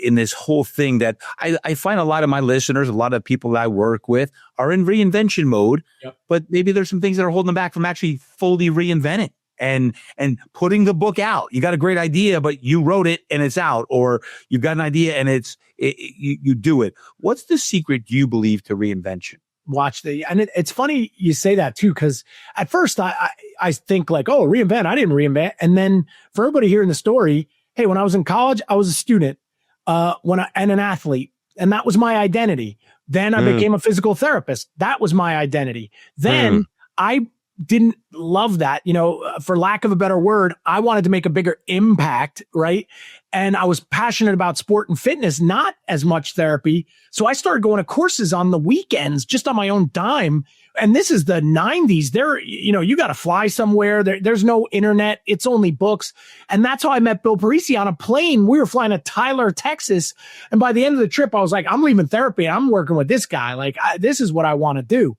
in this whole thing that I find a lot of my listeners, a lot of people that I work with are in reinvention mode, but maybe there's some things that are holding them back from actually fully reinventing and putting the book out. You got a great idea, but you wrote it and it's out, or you've got an idea and you do it. What's the secret, do you believe, to reinvention? And it's funny you say that too, because at first I think like, oh, reinvent, I didn't reinvent. And then for everybody hearing the story, hey, when I was in college, I was a student, and an athlete, and that was my identity. Then I became a physical therapist. That was my identity. Then I didn't love that, for lack of a better word. I wanted to make a bigger impact, right? And I was passionate about sport and fitness, not as much therapy. So I started going to courses on the weekends, just on my own dime. And this is the 90s. You got to fly somewhere. There's no internet. It's only books. And that's how I met Bill Parisi on a plane. We were flying to Tyler, Texas. And by the end of the trip, I was like, I'm leaving therapy. I'm working with this guy. Like, this is what I want to do.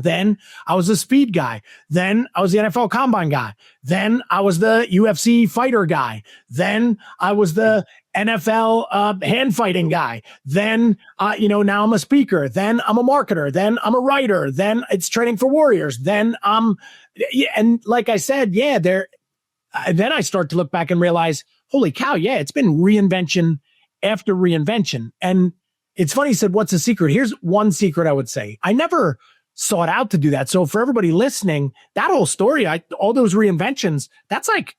Then I was the speed guy. Then I was the NFL combine guy. Then I was the UFC fighter guy. Then I was the NFL hand fighting guy. Then, now I'm a speaker. Then I'm a marketer. Then I'm a writer. Then it's training for warriors. Then and like I said, then I start to look back and realize, holy cow, it's been reinvention after reinvention. And it's funny you said, what's the secret? Here's one secret I would say. I never sought out to do that. So for everybody listening, that whole story, all those reinventions, that's like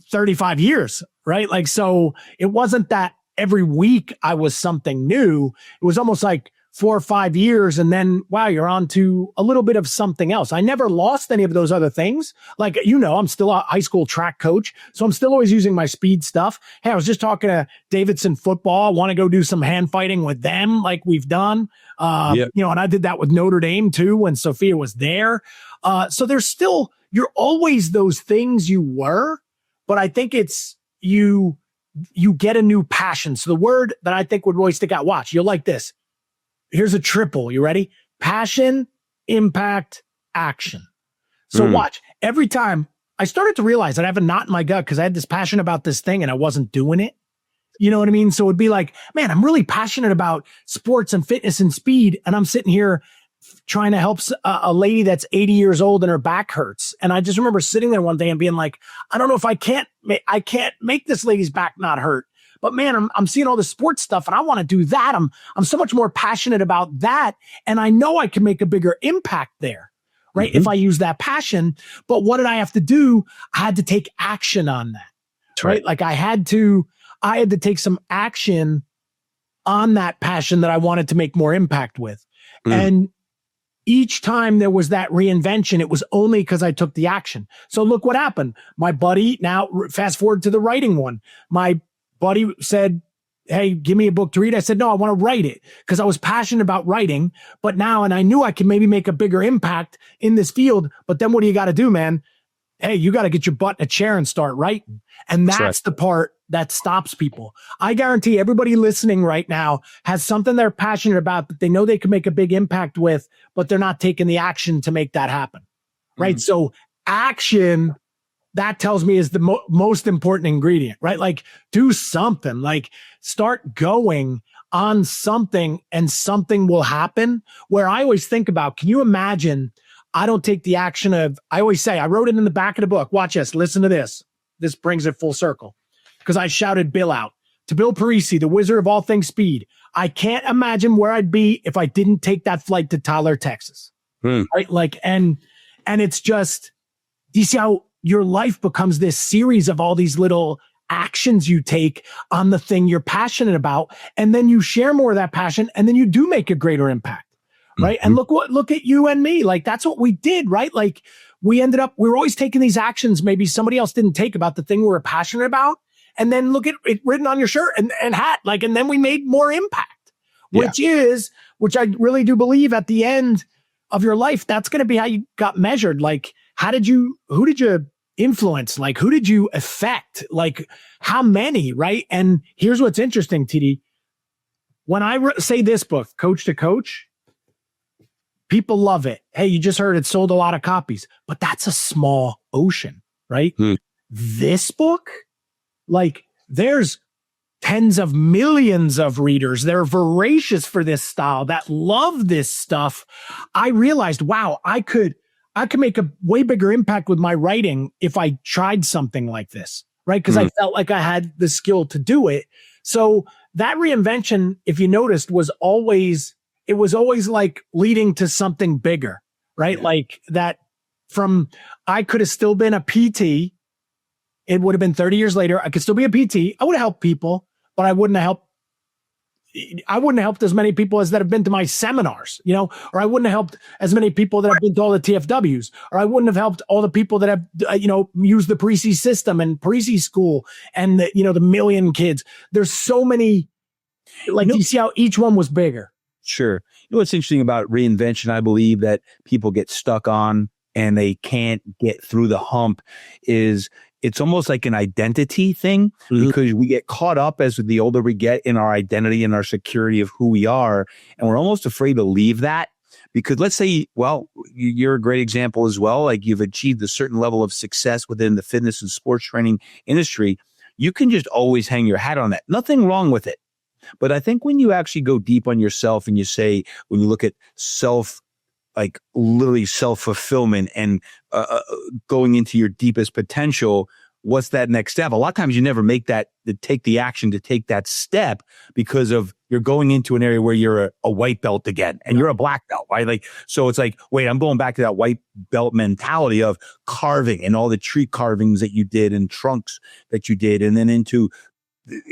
35 years, right? Like, so it wasn't that every week I was something new. It was almost like 4 or 5 years. And then, wow, you're on to a little bit of something else. I never lost any of those other things. Like, I'm still a high school track coach. So I'm still always using my speed stuff. Hey, I was just talking to Davidson football. I want to go do some hand fighting with them like we've done. And I did that with Notre Dame too, when Sophia was there. So there's still, you're always those things you were, but I think it's you get a new passion. So the word that I think would really stick out, watch, you'll like this. Here's a triple. You ready? Passion, impact, action. So watch. Every time I started to realize that I have a knot in my gut because I had this passion about this thing and I wasn't doing it. You know what I mean? So it'd be like, man, I'm really passionate about sports and fitness and speed. And I'm sitting here trying to help a lady that's 80 years old and her back hurts. And I just remember sitting there one day and being like, I don't know if I can't make this lady's back not hurt. But man, I'm seeing all the sports stuff and I want to do that. I'm so much more passionate about that. And I know I can make a bigger impact there, right? If I use that passion. But what did I have to do? I had to take action on that, right? Like I had to take some action on that passion that I wanted to make more impact with. And each time there was that reinvention, it was only because I took the action. So look what happened. My buddy, now fast forward to the writing one, my buddy said, hey, give me a book to read. I said, no, I want to write it because I was passionate about writing. But now, and I knew I could maybe make a bigger impact in this field. But then what do you got to do, man? Hey, you got to get your butt in a chair and start writing. And that's the part that stops people. I guarantee everybody listening right now has something they're passionate about that they know they can make a big impact with, but they're not taking the action to make that happen. Right. So action, that tells me is the most important ingredient, right? Like do something, like start going on something and something will happen. Where I always think about, can you imagine, I don't take the action of, I always say, I wrote it in the back of the book. Watch this, listen to this. This brings it full circle because I shouted Bill out. To Bill Parisi, the wizard of all things speed. I can't imagine where I'd be if I didn't take that flight to Tyler, Texas. Right? Like, and it's just, do you see how your life becomes this series of all these little actions you take on the thing you're passionate about. And then you share more of that passion and then you do make a greater impact. Right. And look at you and me. Like that's what we did, right? Like we were always taking these actions maybe somebody else didn't take about the thing we were passionate about. And then look at it written on your shirt and hat. Like, and then we made more impact, which I really do believe at the end of your life, that's going to be how you got measured. Like, who did you influence? Like, who did you affect? Like, how many, right? And here's what's interesting, TD. When I say this book, Coach to Coach, people love it. Hey, you just heard it sold a lot of copies, but that's a small ocean, right? This book, like, there's tens of millions of readers. They're voracious for this style that love this stuff. I realized, wow, I could make a way bigger impact with my writing if I tried something like this, right? Because I felt like I had the skill to do it. So that reinvention, if you noticed, was always like leading to something bigger, right? Yeah. Like that I could have still been a PT. It would have been 30 years later. I could still be a PT. I would have helped people, but I wouldn't have helped as many people as that have been to my seminars, or I wouldn't have helped as many people that have been to all the TFWs, or I wouldn't have helped all the people that have, used the Parisi system and Parisi school and the million kids. There's so many, do you see how each one was bigger? Sure. You know what's interesting about reinvention, I believe that people get stuck on and they can't get through the hump is it's almost like an identity thing because we get caught up as the older we get in our identity and our security of who we are. And we're almost afraid to leave that because let's say, well, you're a great example as well. Like you've achieved a certain level of success within the fitness and sports training industry. You can just always hang your hat on that. Nothing wrong with it. But I think when you actually go deep on yourself and you say, when you look at like literally self-fulfillment and going into your deepest potential, what's that next step? A lot of times you never make take the action to take that step because of you're going into an area where you're a white belt again and you're a black belt, right? Like, so it's like, wait, I'm going back to that white belt mentality of carving and all the tree carvings that you did and trunks that you did. And then into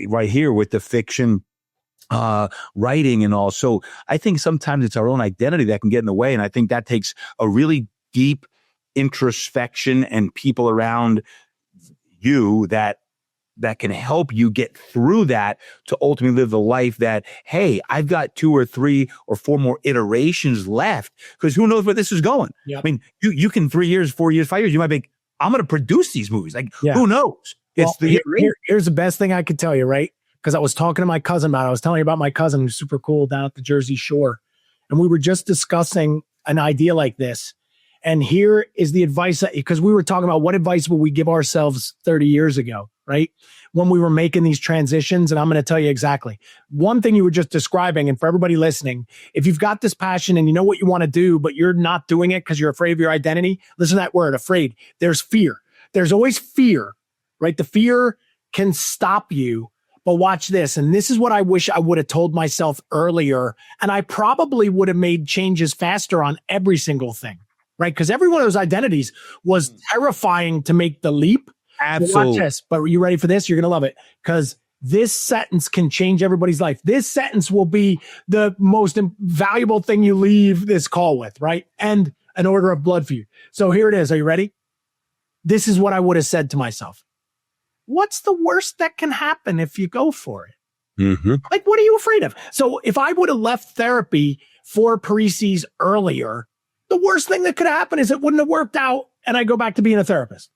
right here with the fiction writing and all. So I think sometimes it's our own identity that can get in the way. And I think that takes a really deep introspection and people around you that can help you get through that to ultimately live the life that, hey, I've got 2 or 3 or 4 more iterations left, because who knows where this is going. Yep. I mean, you can 3 years, 4 years, 5 years, you might be, I'm going to produce these movies. Like, who knows? It's here's the best thing I could tell you, right? Because I was talking to my cousin about it. I was telling you about my cousin who's super cool down at the Jersey Shore. And we were just discussing an idea like this. And here is the advice, because we were talking about what advice would we give ourselves 30 years ago, right? When we were making these transitions. And I'm going to tell you exactly. One thing you were just describing, and for everybody listening, if you've got this passion and you know what you want to do, but you're not doing it because you're afraid of your identity, listen to that word, afraid. There's fear. There's always fear, right? The fear can stop you. But watch this. And this is what I wish I would have told myself earlier. And I probably would have made changes faster on every single thing, right? Because every one of those identities was terrifying to make the leap. Absolutely. Watch this. But are you ready for this? You're going to love it. Because this sentence can change everybody's life. This sentence will be the most valuable thing you leave this call with, right? And an order of blood for you. So here it is. Are you ready? This is what I would have said to myself. What's the worst that can happen if you go for it? Mm-hmm. Like, what are you afraid of? So if I would have left therapy for paresis earlier, the worst thing that could happen is it wouldn't have worked out and I go back to being a therapist,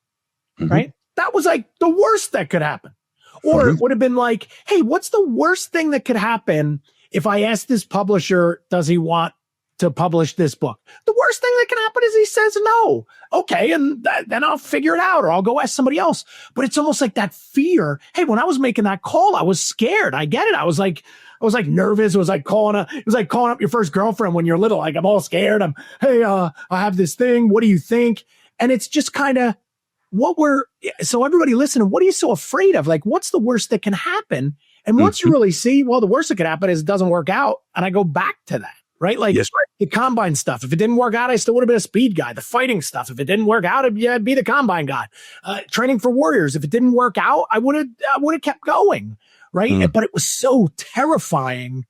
right? That was like the worst that could happen. Or it would have been like, hey, what's the worst thing that could happen if I ask this publisher, does he want to publish this book? The worst thing that can happen is he says no. Okay. And then I'll figure it out, or I'll go ask somebody else. But it's almost like that fear. Hey, when I was making that call, I was scared. I get it. I was like nervous. It was like calling up your first girlfriend when you're little. Like, I'm all scared. I have this thing. What do you think? And it's just kind of so everybody listening, what are you so afraid of? Like, what's the worst that can happen? And once you really see, well, the worst that could happen is it doesn't work out. And I go back to that. Right? Like the combine stuff. If it didn't work out, I still would have been a speed guy. The fighting stuff. If it didn't work out, I'd be the combine guy. Training for warriors. If it didn't work out, I would have kept going. Right. But it was so terrifying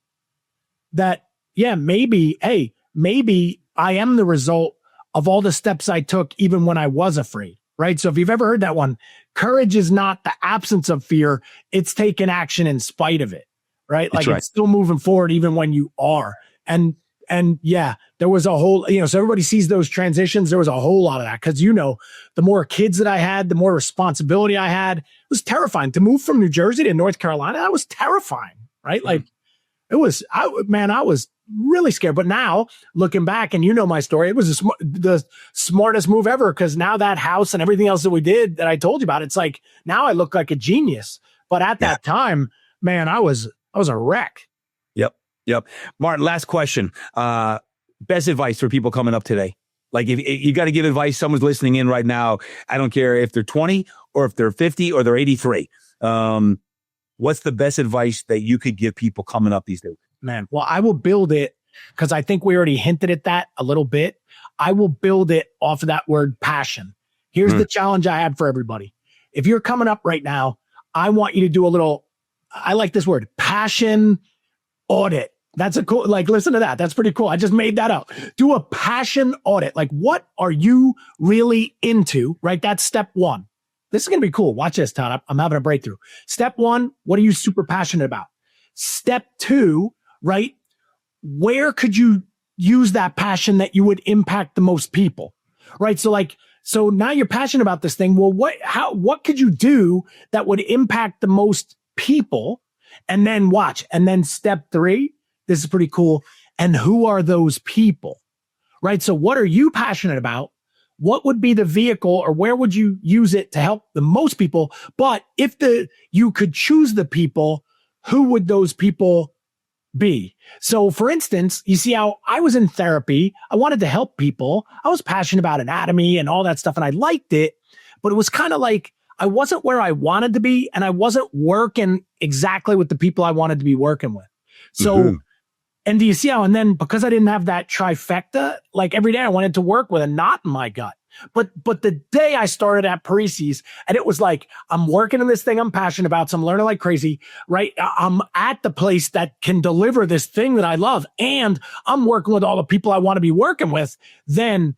that, maybe I am the result of all the steps I took, even when I was afraid. Right. So if you've ever heard that one, courage is not the absence of fear. It's taking action in spite of it. Right. Like it's still moving forward, even when you are. And there was a whole, so everybody sees those transitions. There was a whole lot of that because, the more kids that I had, the more responsibility I had. It was terrifying to move from New Jersey to North Carolina. That was terrifying, right? Like I was really scared. But now looking back, and my story, it was the smartest move ever, because now that house and everything else that we did that I told you about, it's like now I look like a genius. But at that time, man, I was a wreck. Yep. Martin, last question. Best advice for people coming up today. Like if you got to give advice, someone's listening in right now. I don't care if they're 20 or if they're 50 or they're 83. What's the best advice that you could give people coming up these days? Man, well, I will build it because I think we already hinted at that a little bit. I will build it off of that word passion. Here's the challenge I had for everybody. If you're coming up right now, I want you to do a little, I like this word, passion audit. That's a cool, like, listen to that. That's pretty cool. I just made that up. Do a passion audit. Like, what are you really into? Right? That's step one. This is going to be cool. Watch this, Todd. I'm having a breakthrough. Step one, what are you super passionate about? Step two, right? Where could you use that passion that you would impact the most people? Right? So now you're passionate about this thing. Well, what could you do that would impact the most people? And then watch. And then step three, this is pretty cool. And who are those people? Right? So what are you passionate about? What would be the vehicle, or where would you use it to help the most people? But if you could choose the people, who would those people be? So for instance, you see how I was in therapy. I wanted to help people. I was passionate about anatomy and all that stuff, and I liked it, but it was kind of like I wasn't where I wanted to be, and I wasn't working exactly with the people I wanted to be working with. So And do you see how, and then because I didn't have that trifecta, like every day I went into work with a knot in my gut. But the day I started at Parisi's, and it was like, I'm working in this thing I'm passionate about, so I'm learning like crazy, right? I'm at the place that can deliver this thing that I love, and I'm working with all the people I want to be working with, then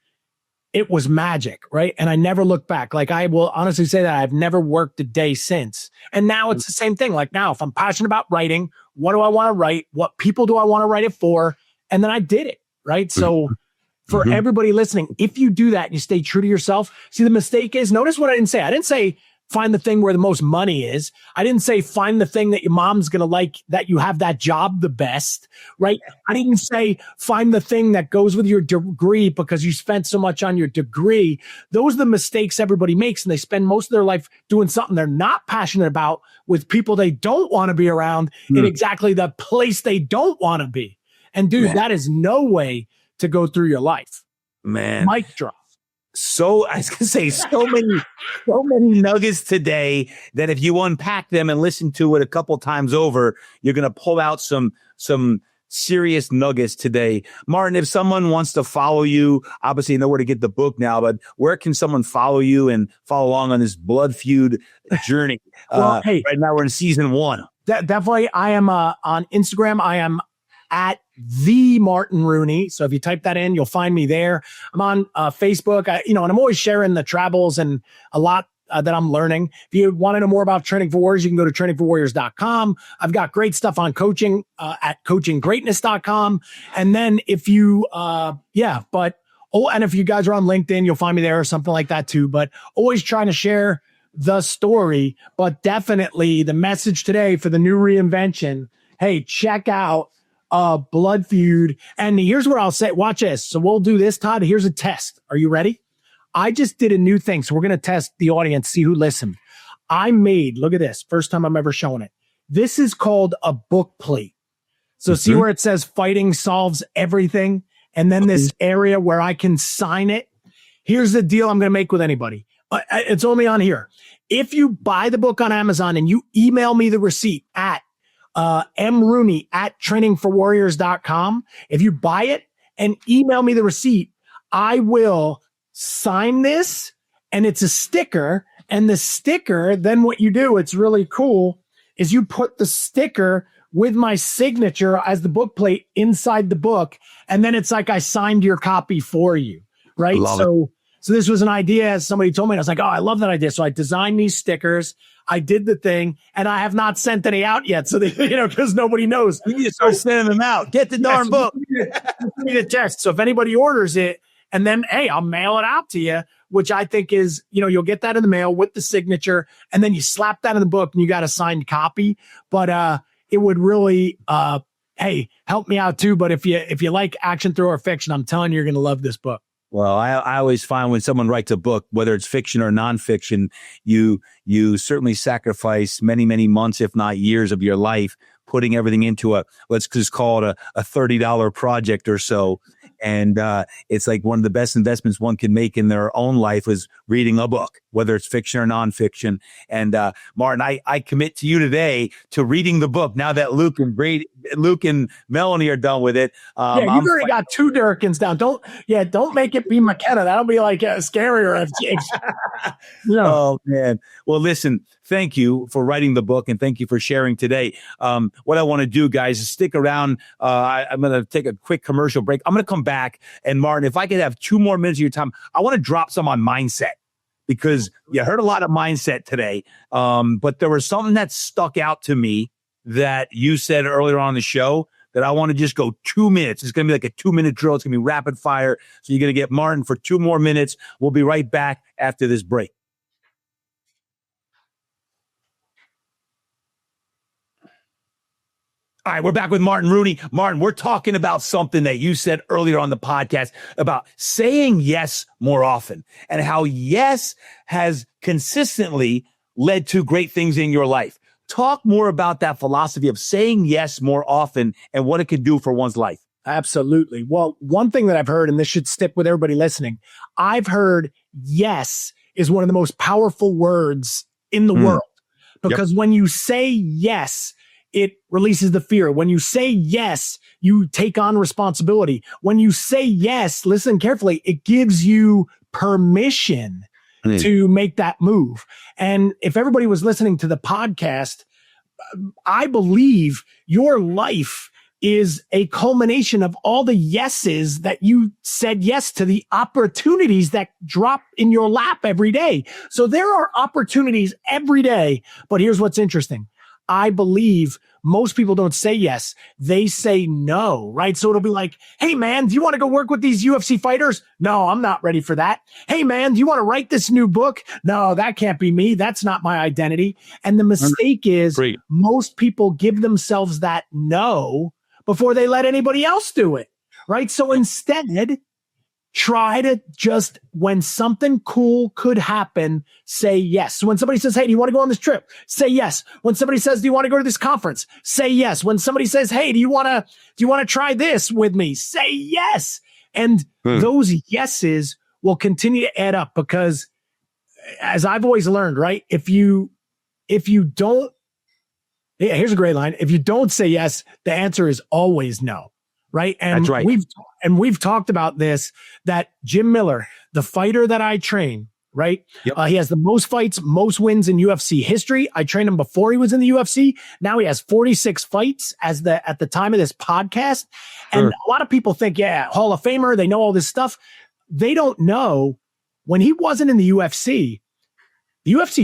it was magic, right? And I never looked back. Like, I will honestly say that I've never worked a day since. And now it's the same thing. Like, now, if I'm passionate about writing, what do I want to write? What people do I want to write it for? And then I did it, right? So for everybody listening, if you do that and you stay true to yourself, see, the mistake is, notice what I didn't say. I didn't say find the thing where the most money is. I didn't say find the thing that your mom's going to like, that you have that job the best, right? I didn't say find the thing that goes with your degree because you spent so much on your degree. Those are the mistakes everybody makes, and they spend most of their life doing something they're not passionate about with people they don't want to be around in exactly the place they don't want to be. And dude, that is no way to go through your life. Man. Mic drop. So I was gonna say so many nuggets today that if you unpack them and listen to it a couple times over, you're gonna pull out some serious nuggets today. Martin, if someone wants to follow you, obviously you know where to get the book now, but where can someone follow you and follow along on this blood feud journey? Well, hey, right now we're in season 1. Definitely, I am on Instagram. I am at the Martin Rooney. So if you type that in, you'll find me there. I'm on Facebook, and I'm always sharing the travels and a lot that I'm learning. If you want to know more about Training for Warriors, you can go to trainingforwarriors.com. I've got great stuff on coaching at coachinggreatness.com. And then if you, and if you guys are on LinkedIn, you'll find me there or something like that too. But always trying to share the story, but definitely the message today for the new reinvention. Hey, check out Blood Feud. And here's what I'll say. Watch this. So we'll do this, Todd. Here's a test. Are you ready? I just did a new thing. So we're going to test the audience, see who listened. I made, look at this. First time I'm ever showing it. This is called a book plate. So see where it says fighting solves everything. And then this area where I can sign it. Here's the deal I'm going to make with anybody. It's only on here. If you buy the book on Amazon and you email me the receipt at mrooney@trainingforwarriors.com. If you buy it and email me the receipt, I will sign this, and it's a sticker. And the sticker, then what you do, it's really cool, is you put the sticker with my signature as the book plate inside the book. And then it's like I signed your copy for you, right? So this was an idea, as somebody told me, and I was like, oh, I love that idea. So I designed these stickers. I did the thing, and I have not sent any out yet. So because nobody knows. You need to start sending them out. Get the darn book. Need a test. So if anybody orders it, and then, hey, I'll mail it out to you, which I think is, you'll get that in the mail with the signature, and then you slap that in the book, and you got a signed copy. But it would really, hey, help me out too. But if you like action, thriller, or fiction, I'm telling you, you're going to love this book. Well, I always find when someone writes a book, whether it's fiction or nonfiction, you certainly sacrifice many, many months, if not years of your life, putting everything into let's just call it a $30 project or so. And it's like one of the best investments one can make in their own life is reading a book, whether it's fiction or nonfiction. And Martin, I commit to you today to reading the book now that Luke and Melanie are done with it. You've already got 2 Durkins down. Don't make it be McKenna. That'll be like scarier. Oh man. Well, listen, thank you for writing the book and thank you for sharing today. What I want to do, guys, is stick around. I'm going to take a quick commercial break. I'm going to come back. And Martin, if I could have 2 more minutes of your time, I want to drop some on mindset because you heard a lot of mindset today. But there was something that stuck out to me that you said earlier on the show that I want to just go 2 minutes. It's going to be like a 2-minute drill. It's going to be rapid fire. So you're going to get Martin for 2 more minutes. We'll be right back after this break. All right, we're back with Martin Rooney. Martin, we're talking about something that you said earlier on the podcast about saying yes more often and how yes has consistently led to great things in your life. Talk more about that philosophy of saying yes more often and what it can do for one's life. Absolutely. Well, one thing that I've heard, and this should stick with everybody listening, I've heard yes is one of the most powerful words in the world because when you say yes, it releases the fear. When you say yes, you take on responsibility. When you say yes, listen carefully, it gives you permission to make that move. And if everybody was listening to the podcast, I believe your life is a culmination of all the yeses that you said yes to, the opportunities that drop in your lap every day. So there are opportunities every day. But here's what's interesting. I believe most people don't say yes. They say no, right? So it'll be like, hey, man, do you want to go work with these UFC fighters? No, I'm not ready for that. Hey, man, do you want to write this new book? No, that can't be me. That's not my identity. And the mistake is most people give themselves that no before they let anybody else do it, right? So instead, try to just, when something cool could happen, say yes. So when somebody says, hey, do you want to go on this trip? Say yes. When somebody says, do you want to go to this conference? Say yes. When somebody says, hey, do you want to try this with me? Say yes. And those yeses will continue to add up, because as I've always learned, right? If you don't, here's a great line. If you don't say yes, the answer is always no. Right. And that's right. We've talked about this, that Jim Miller, the fighter that I train, right? Yep. He has the most fights, most wins in UFC history. I trained him before he was in the UFC. Now he has 46 fights at the time of this podcast. And a lot of people think, yeah, Hall of Famer, they know all this stuff. They don't know, when he wasn't in the UFC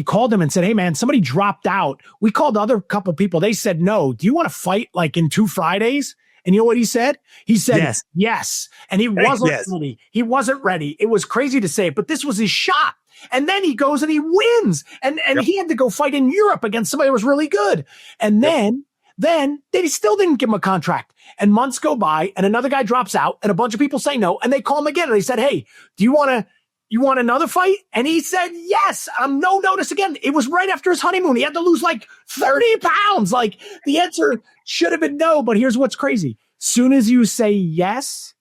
called him and said, hey, man, somebody dropped out. We called the other couple people. They said, no, do you want to fight like in 2 Fridays? And you know what he said? He said, yes. And he wasn't ready. He wasn't ready. It was crazy to say, but this was his shot. And then he goes and he wins. And he had to go fight in Europe against somebody that was really good. And then they still didn't give him a contract. And months go by and another guy drops out and a bunch of people say no. And they call him again. And they said, hey, you want another fight? And he said, yes. No notice again. It was right after his honeymoon. He had to lose like 30 pounds. Like, the answer should have been no. But here's what's crazy. Soon as you say yes,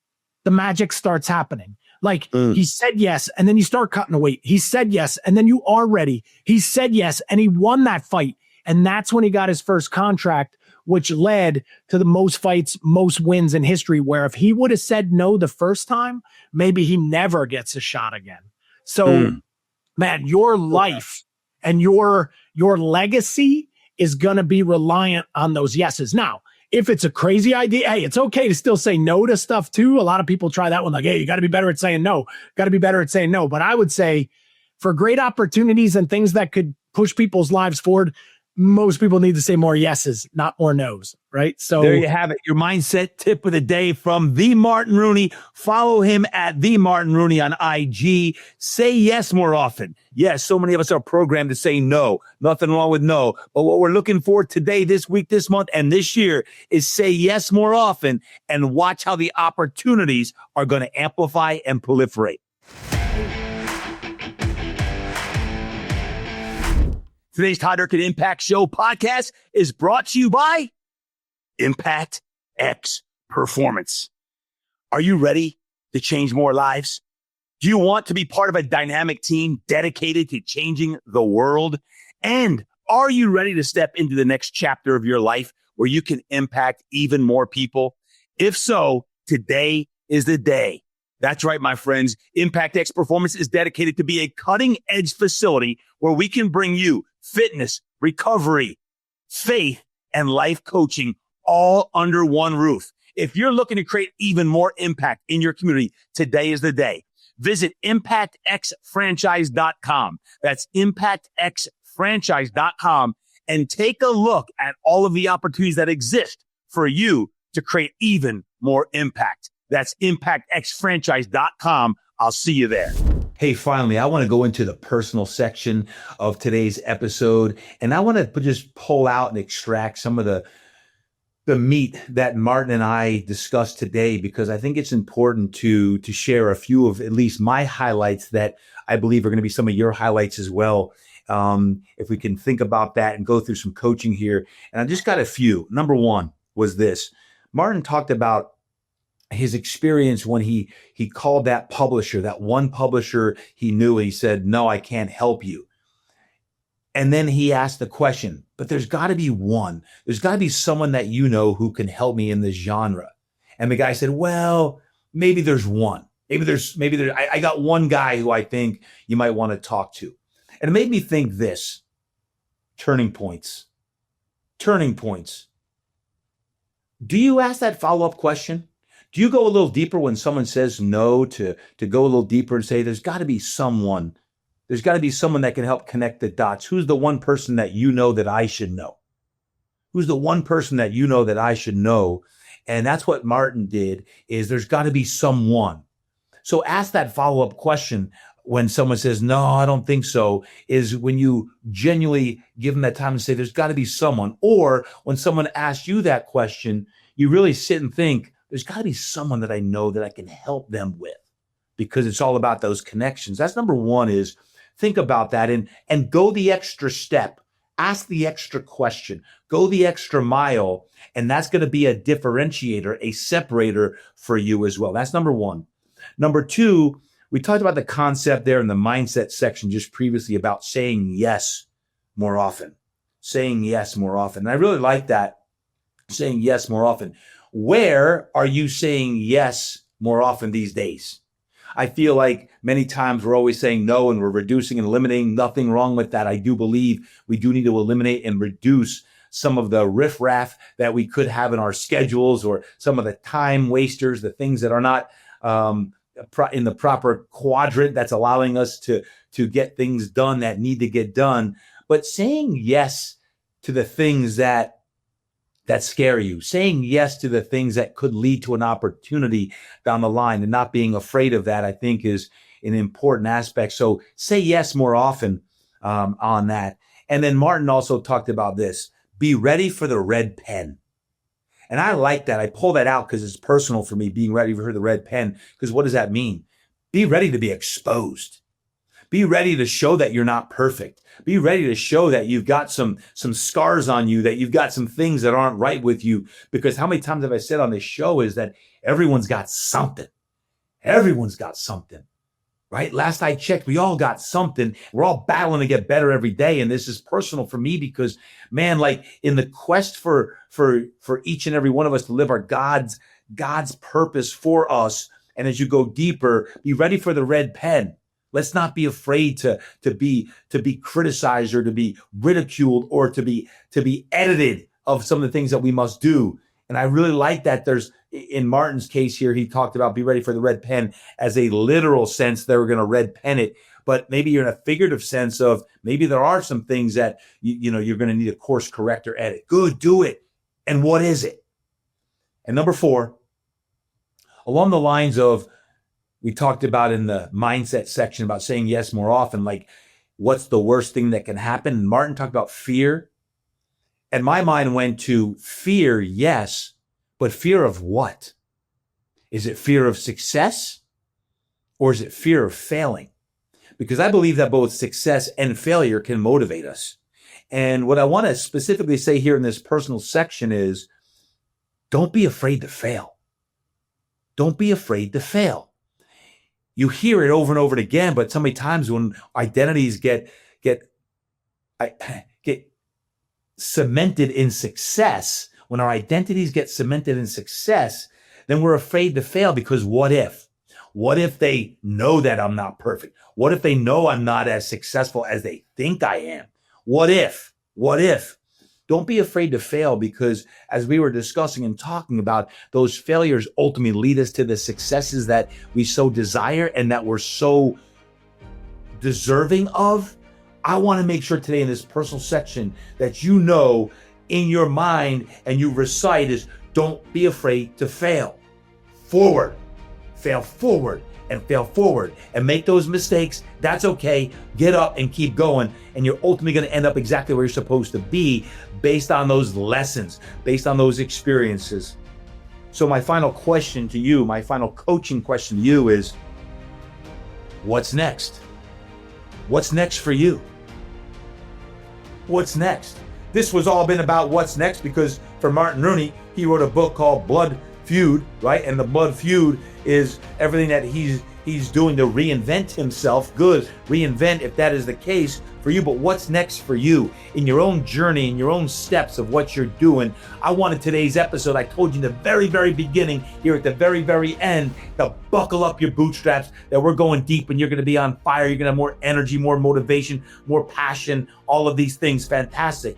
the magic starts happening. Like, he said yes, and then you start cutting the weight. He said yes, and then you are ready. He said yes, and he won that fight. And that's when he got his first contract, which led to the most fights, most wins in history, where if he would have said no the first time, maybe he never gets a shot again. So, man, your life and your legacy is going to be reliant on those yeses. Now, if it's a crazy idea, hey, it's okay to still say no to stuff too. A lot of people try that one, like, hey, you got to be better at saying no. Got to be better at saying no. But I would say, for great opportunities and things that could push people's lives forward, most people need to say more yeses, not more nos, right? So there you have it. Your mindset tip of the day from the Martin Rooney. Follow him at the Martin Rooney on IG. Say yes more often. Yes, so many of us are programmed to say no. Nothing wrong with no. But what we're looking for today, this week, this month, and this year is say yes more often, and watch how the opportunities are going to amplify and proliferate. Today's Todd Durkin Impact Show podcast is brought to you by Impact X Performance. Are you ready to change more lives? Do you want to be part of a dynamic team dedicated to changing the world? And are you ready to step into the next chapter of your life where you can impact even more people? If so, today is the day. That's right, my friends. Impact X Performance is dedicated to be a cutting-edge facility where we can bring you fitness, recovery, faith, and life coaching all under one roof. If you're looking to create even more impact in your community, today is the day. Visit ImpactXFranchise.com. That's ImpactXFranchise.com, and take a look at all of the opportunities that exist for you to create even more impact. That's ImpactXFranchise.com. I'll see you there. Hey, finally, I want to go into the personal section of today's episode, and I want to just pull out and extract some of the meat that Martin and I discussed today, because I think it's important to share a few of at least my highlights that I believe are going to be some of your highlights as well. If we can think about that and go through some coaching here. And I just got a few. Number one was this. Martin talked about his experience when he called that publisher, that one publisher he knew, and he said, no, I can't help you. And then he asked the question, but there's got to be one. There's got to be someone that you know who can help me in this genre. And the guy said, well, maybe there's one. I got one guy who I think you might want to talk to. And it made me think this. Turning points. Do you ask that follow-up question? Do you go a little deeper when someone says no to go a little deeper and say, there's got to be someone. There's got to be someone that can help connect the dots. Who's the one person that you know that I should know? Who's the one person that you know that I should know? And that's what Martin did, is there's got to be someone. So ask that follow-up question when someone says, no, I don't think so, is when you genuinely give them that time and say, there's got to be someone. Or when someone asks you that question, you really sit and think, there's got to be someone that I know that I can help them with, because it's all about those connections. That's number one, is think about that and go the extra step. Ask the extra question. Go the extra mile. And that's going to be a differentiator, a separator for you as well. That's number one. Number two, we talked about the concept there in the mindset section just previously about saying yes more often. Saying yes more often. And I really like that, saying yes more often. Where are you saying yes more often these days? I feel like many times we're always saying no and we're reducing and eliminating. Nothing wrong with that. I do believe we do need to eliminate and reduce some of the riffraff that we could have in our schedules, or some of the time wasters, the things that are not in the proper quadrant that's allowing us to get things done that need to get done. But saying yes to the things that scare you, saying yes to the things that could lead to an opportunity down the line, and not being afraid of that, I think is an important aspect. So say yes more often on that. And then Martin also talked about this. Be ready for the red pen. And I like that. I pull that out because it's personal for me, being ready for the red pen. Because what does that mean? Be ready to be exposed. Be ready to show that you're not perfect. Be ready to show that you've got some scars on you, that you've got some things that aren't right with you. Because how many times have I said on this show is that everyone's got something. Everyone's got something, right? Last I checked, we all got something. We're all battling to get better every day. And this is personal for me because, man, like in the quest for each and every one of us to live our God's purpose for us. And as you go deeper, be ready for the red pen. Let's not be afraid to be criticized, or to be ridiculed, or to be edited of some of the things that we must do. And I really like that. There's, in Martin's case here, he talked about be ready for the red pen as a literal sense. They were going to red pen it, but maybe you're in a figurative sense of maybe there are some things that you're going to need a course correct or edit. Good, do it. And what is it? And number 4, along the lines of, we talked about in the mindset section about saying yes more often, like what's the worst thing that can happen? And Martin talked about fear. And my mind went to fear, yes, but fear of what? Is it fear of success, or is it fear of failing? Because I believe that both success and failure can motivate us. And what I want to specifically say here in this personal section is, don't be afraid to fail. Don't be afraid to fail. You hear it over and over again, but so many times when identities get cemented in success, when our identities get cemented in success, then we're afraid to fail because what if? What if they know that I'm not perfect? What if they know I'm not as successful as they think I am? What if? What if? Don't be afraid to fail, because as we were discussing and talking about, those failures ultimately lead us to the successes that we so desire and that we're so deserving of. I want to make sure today in this personal section that you know in your mind and you recite is, don't be afraid to fail. Forward, fail forward, and fail forward and make those mistakes. That's okay. Get up and keep going. And you're ultimately going to end up exactly where you're supposed to be based on those lessons, based on those experiences. So my final question to you, my final coaching question to you is, what's next? What's next for you? What's next? This was all been about what's next because for Martin Rooney, he wrote a book called Feud, right? And the Feud is everything that he's doing to reinvent himself. Good, reinvent if that is the case for you. But what's next for you in your own journey, in your own steps of what you're doing? I wanted today's episode, I told you in the very, very beginning, here at the very, very end, to buckle up your bootstraps, that we're going deep and you're going to be on fire. You're going to have more energy, more motivation, more passion, all of these things. Fantastic.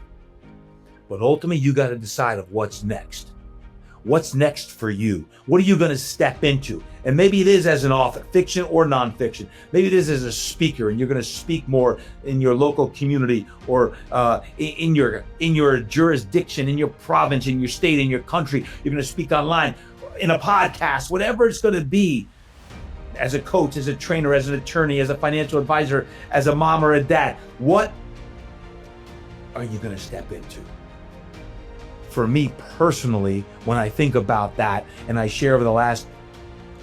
But ultimately, you got to decide of what's next. What's next for you? What are you going to step into? And maybe it is as an author, fiction or nonfiction. Maybe it is as a speaker, and you're going to speak more in your local community or in your jurisdiction, in your province, in your state, in your country. You're going to speak online, in a podcast, whatever it's going to be. As a coach, as a trainer, as an attorney, as a financial advisor, as a mom or a dad, what are you going to step into? For me personally, when I think about that and I share over the last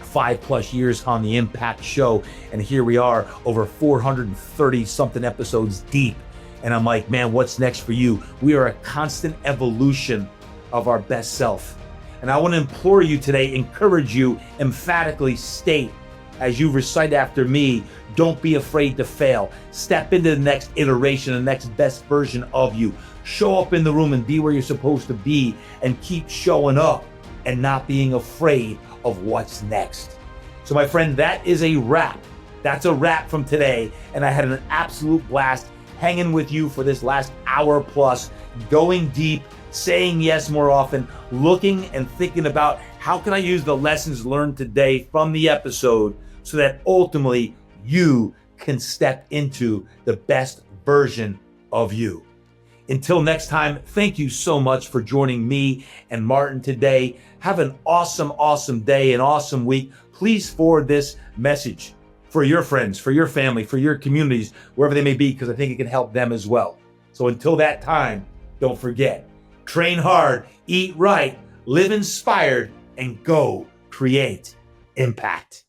5+ years on the Impact Show, and here we are over 430 something episodes deep, and I'm like, man, what's next for you? We are a constant evolution of our best self. And I want to implore you today, encourage you, emphatically state, as you recite after me, don't be afraid to fail. Step into the next iteration, the next best version of you. Show up in the room and be where you're supposed to be, and keep showing up and not being afraid of what's next. So my friend, that is a wrap. That's a wrap from today. And I had an absolute blast hanging with you for this last hour plus, going deep, saying yes more often, looking and thinking about how can I use the lessons learned today from the episode so that ultimately you can step into the best version of you. Until next time, thank you so much for joining me and Martin today. Have an awesome, awesome day, an awesome week. Please forward this message for your friends, for your family, for your communities, wherever they may be, because I think it can help them as well. So until that time, don't forget, train hard, eat right, live inspired, and go create impact.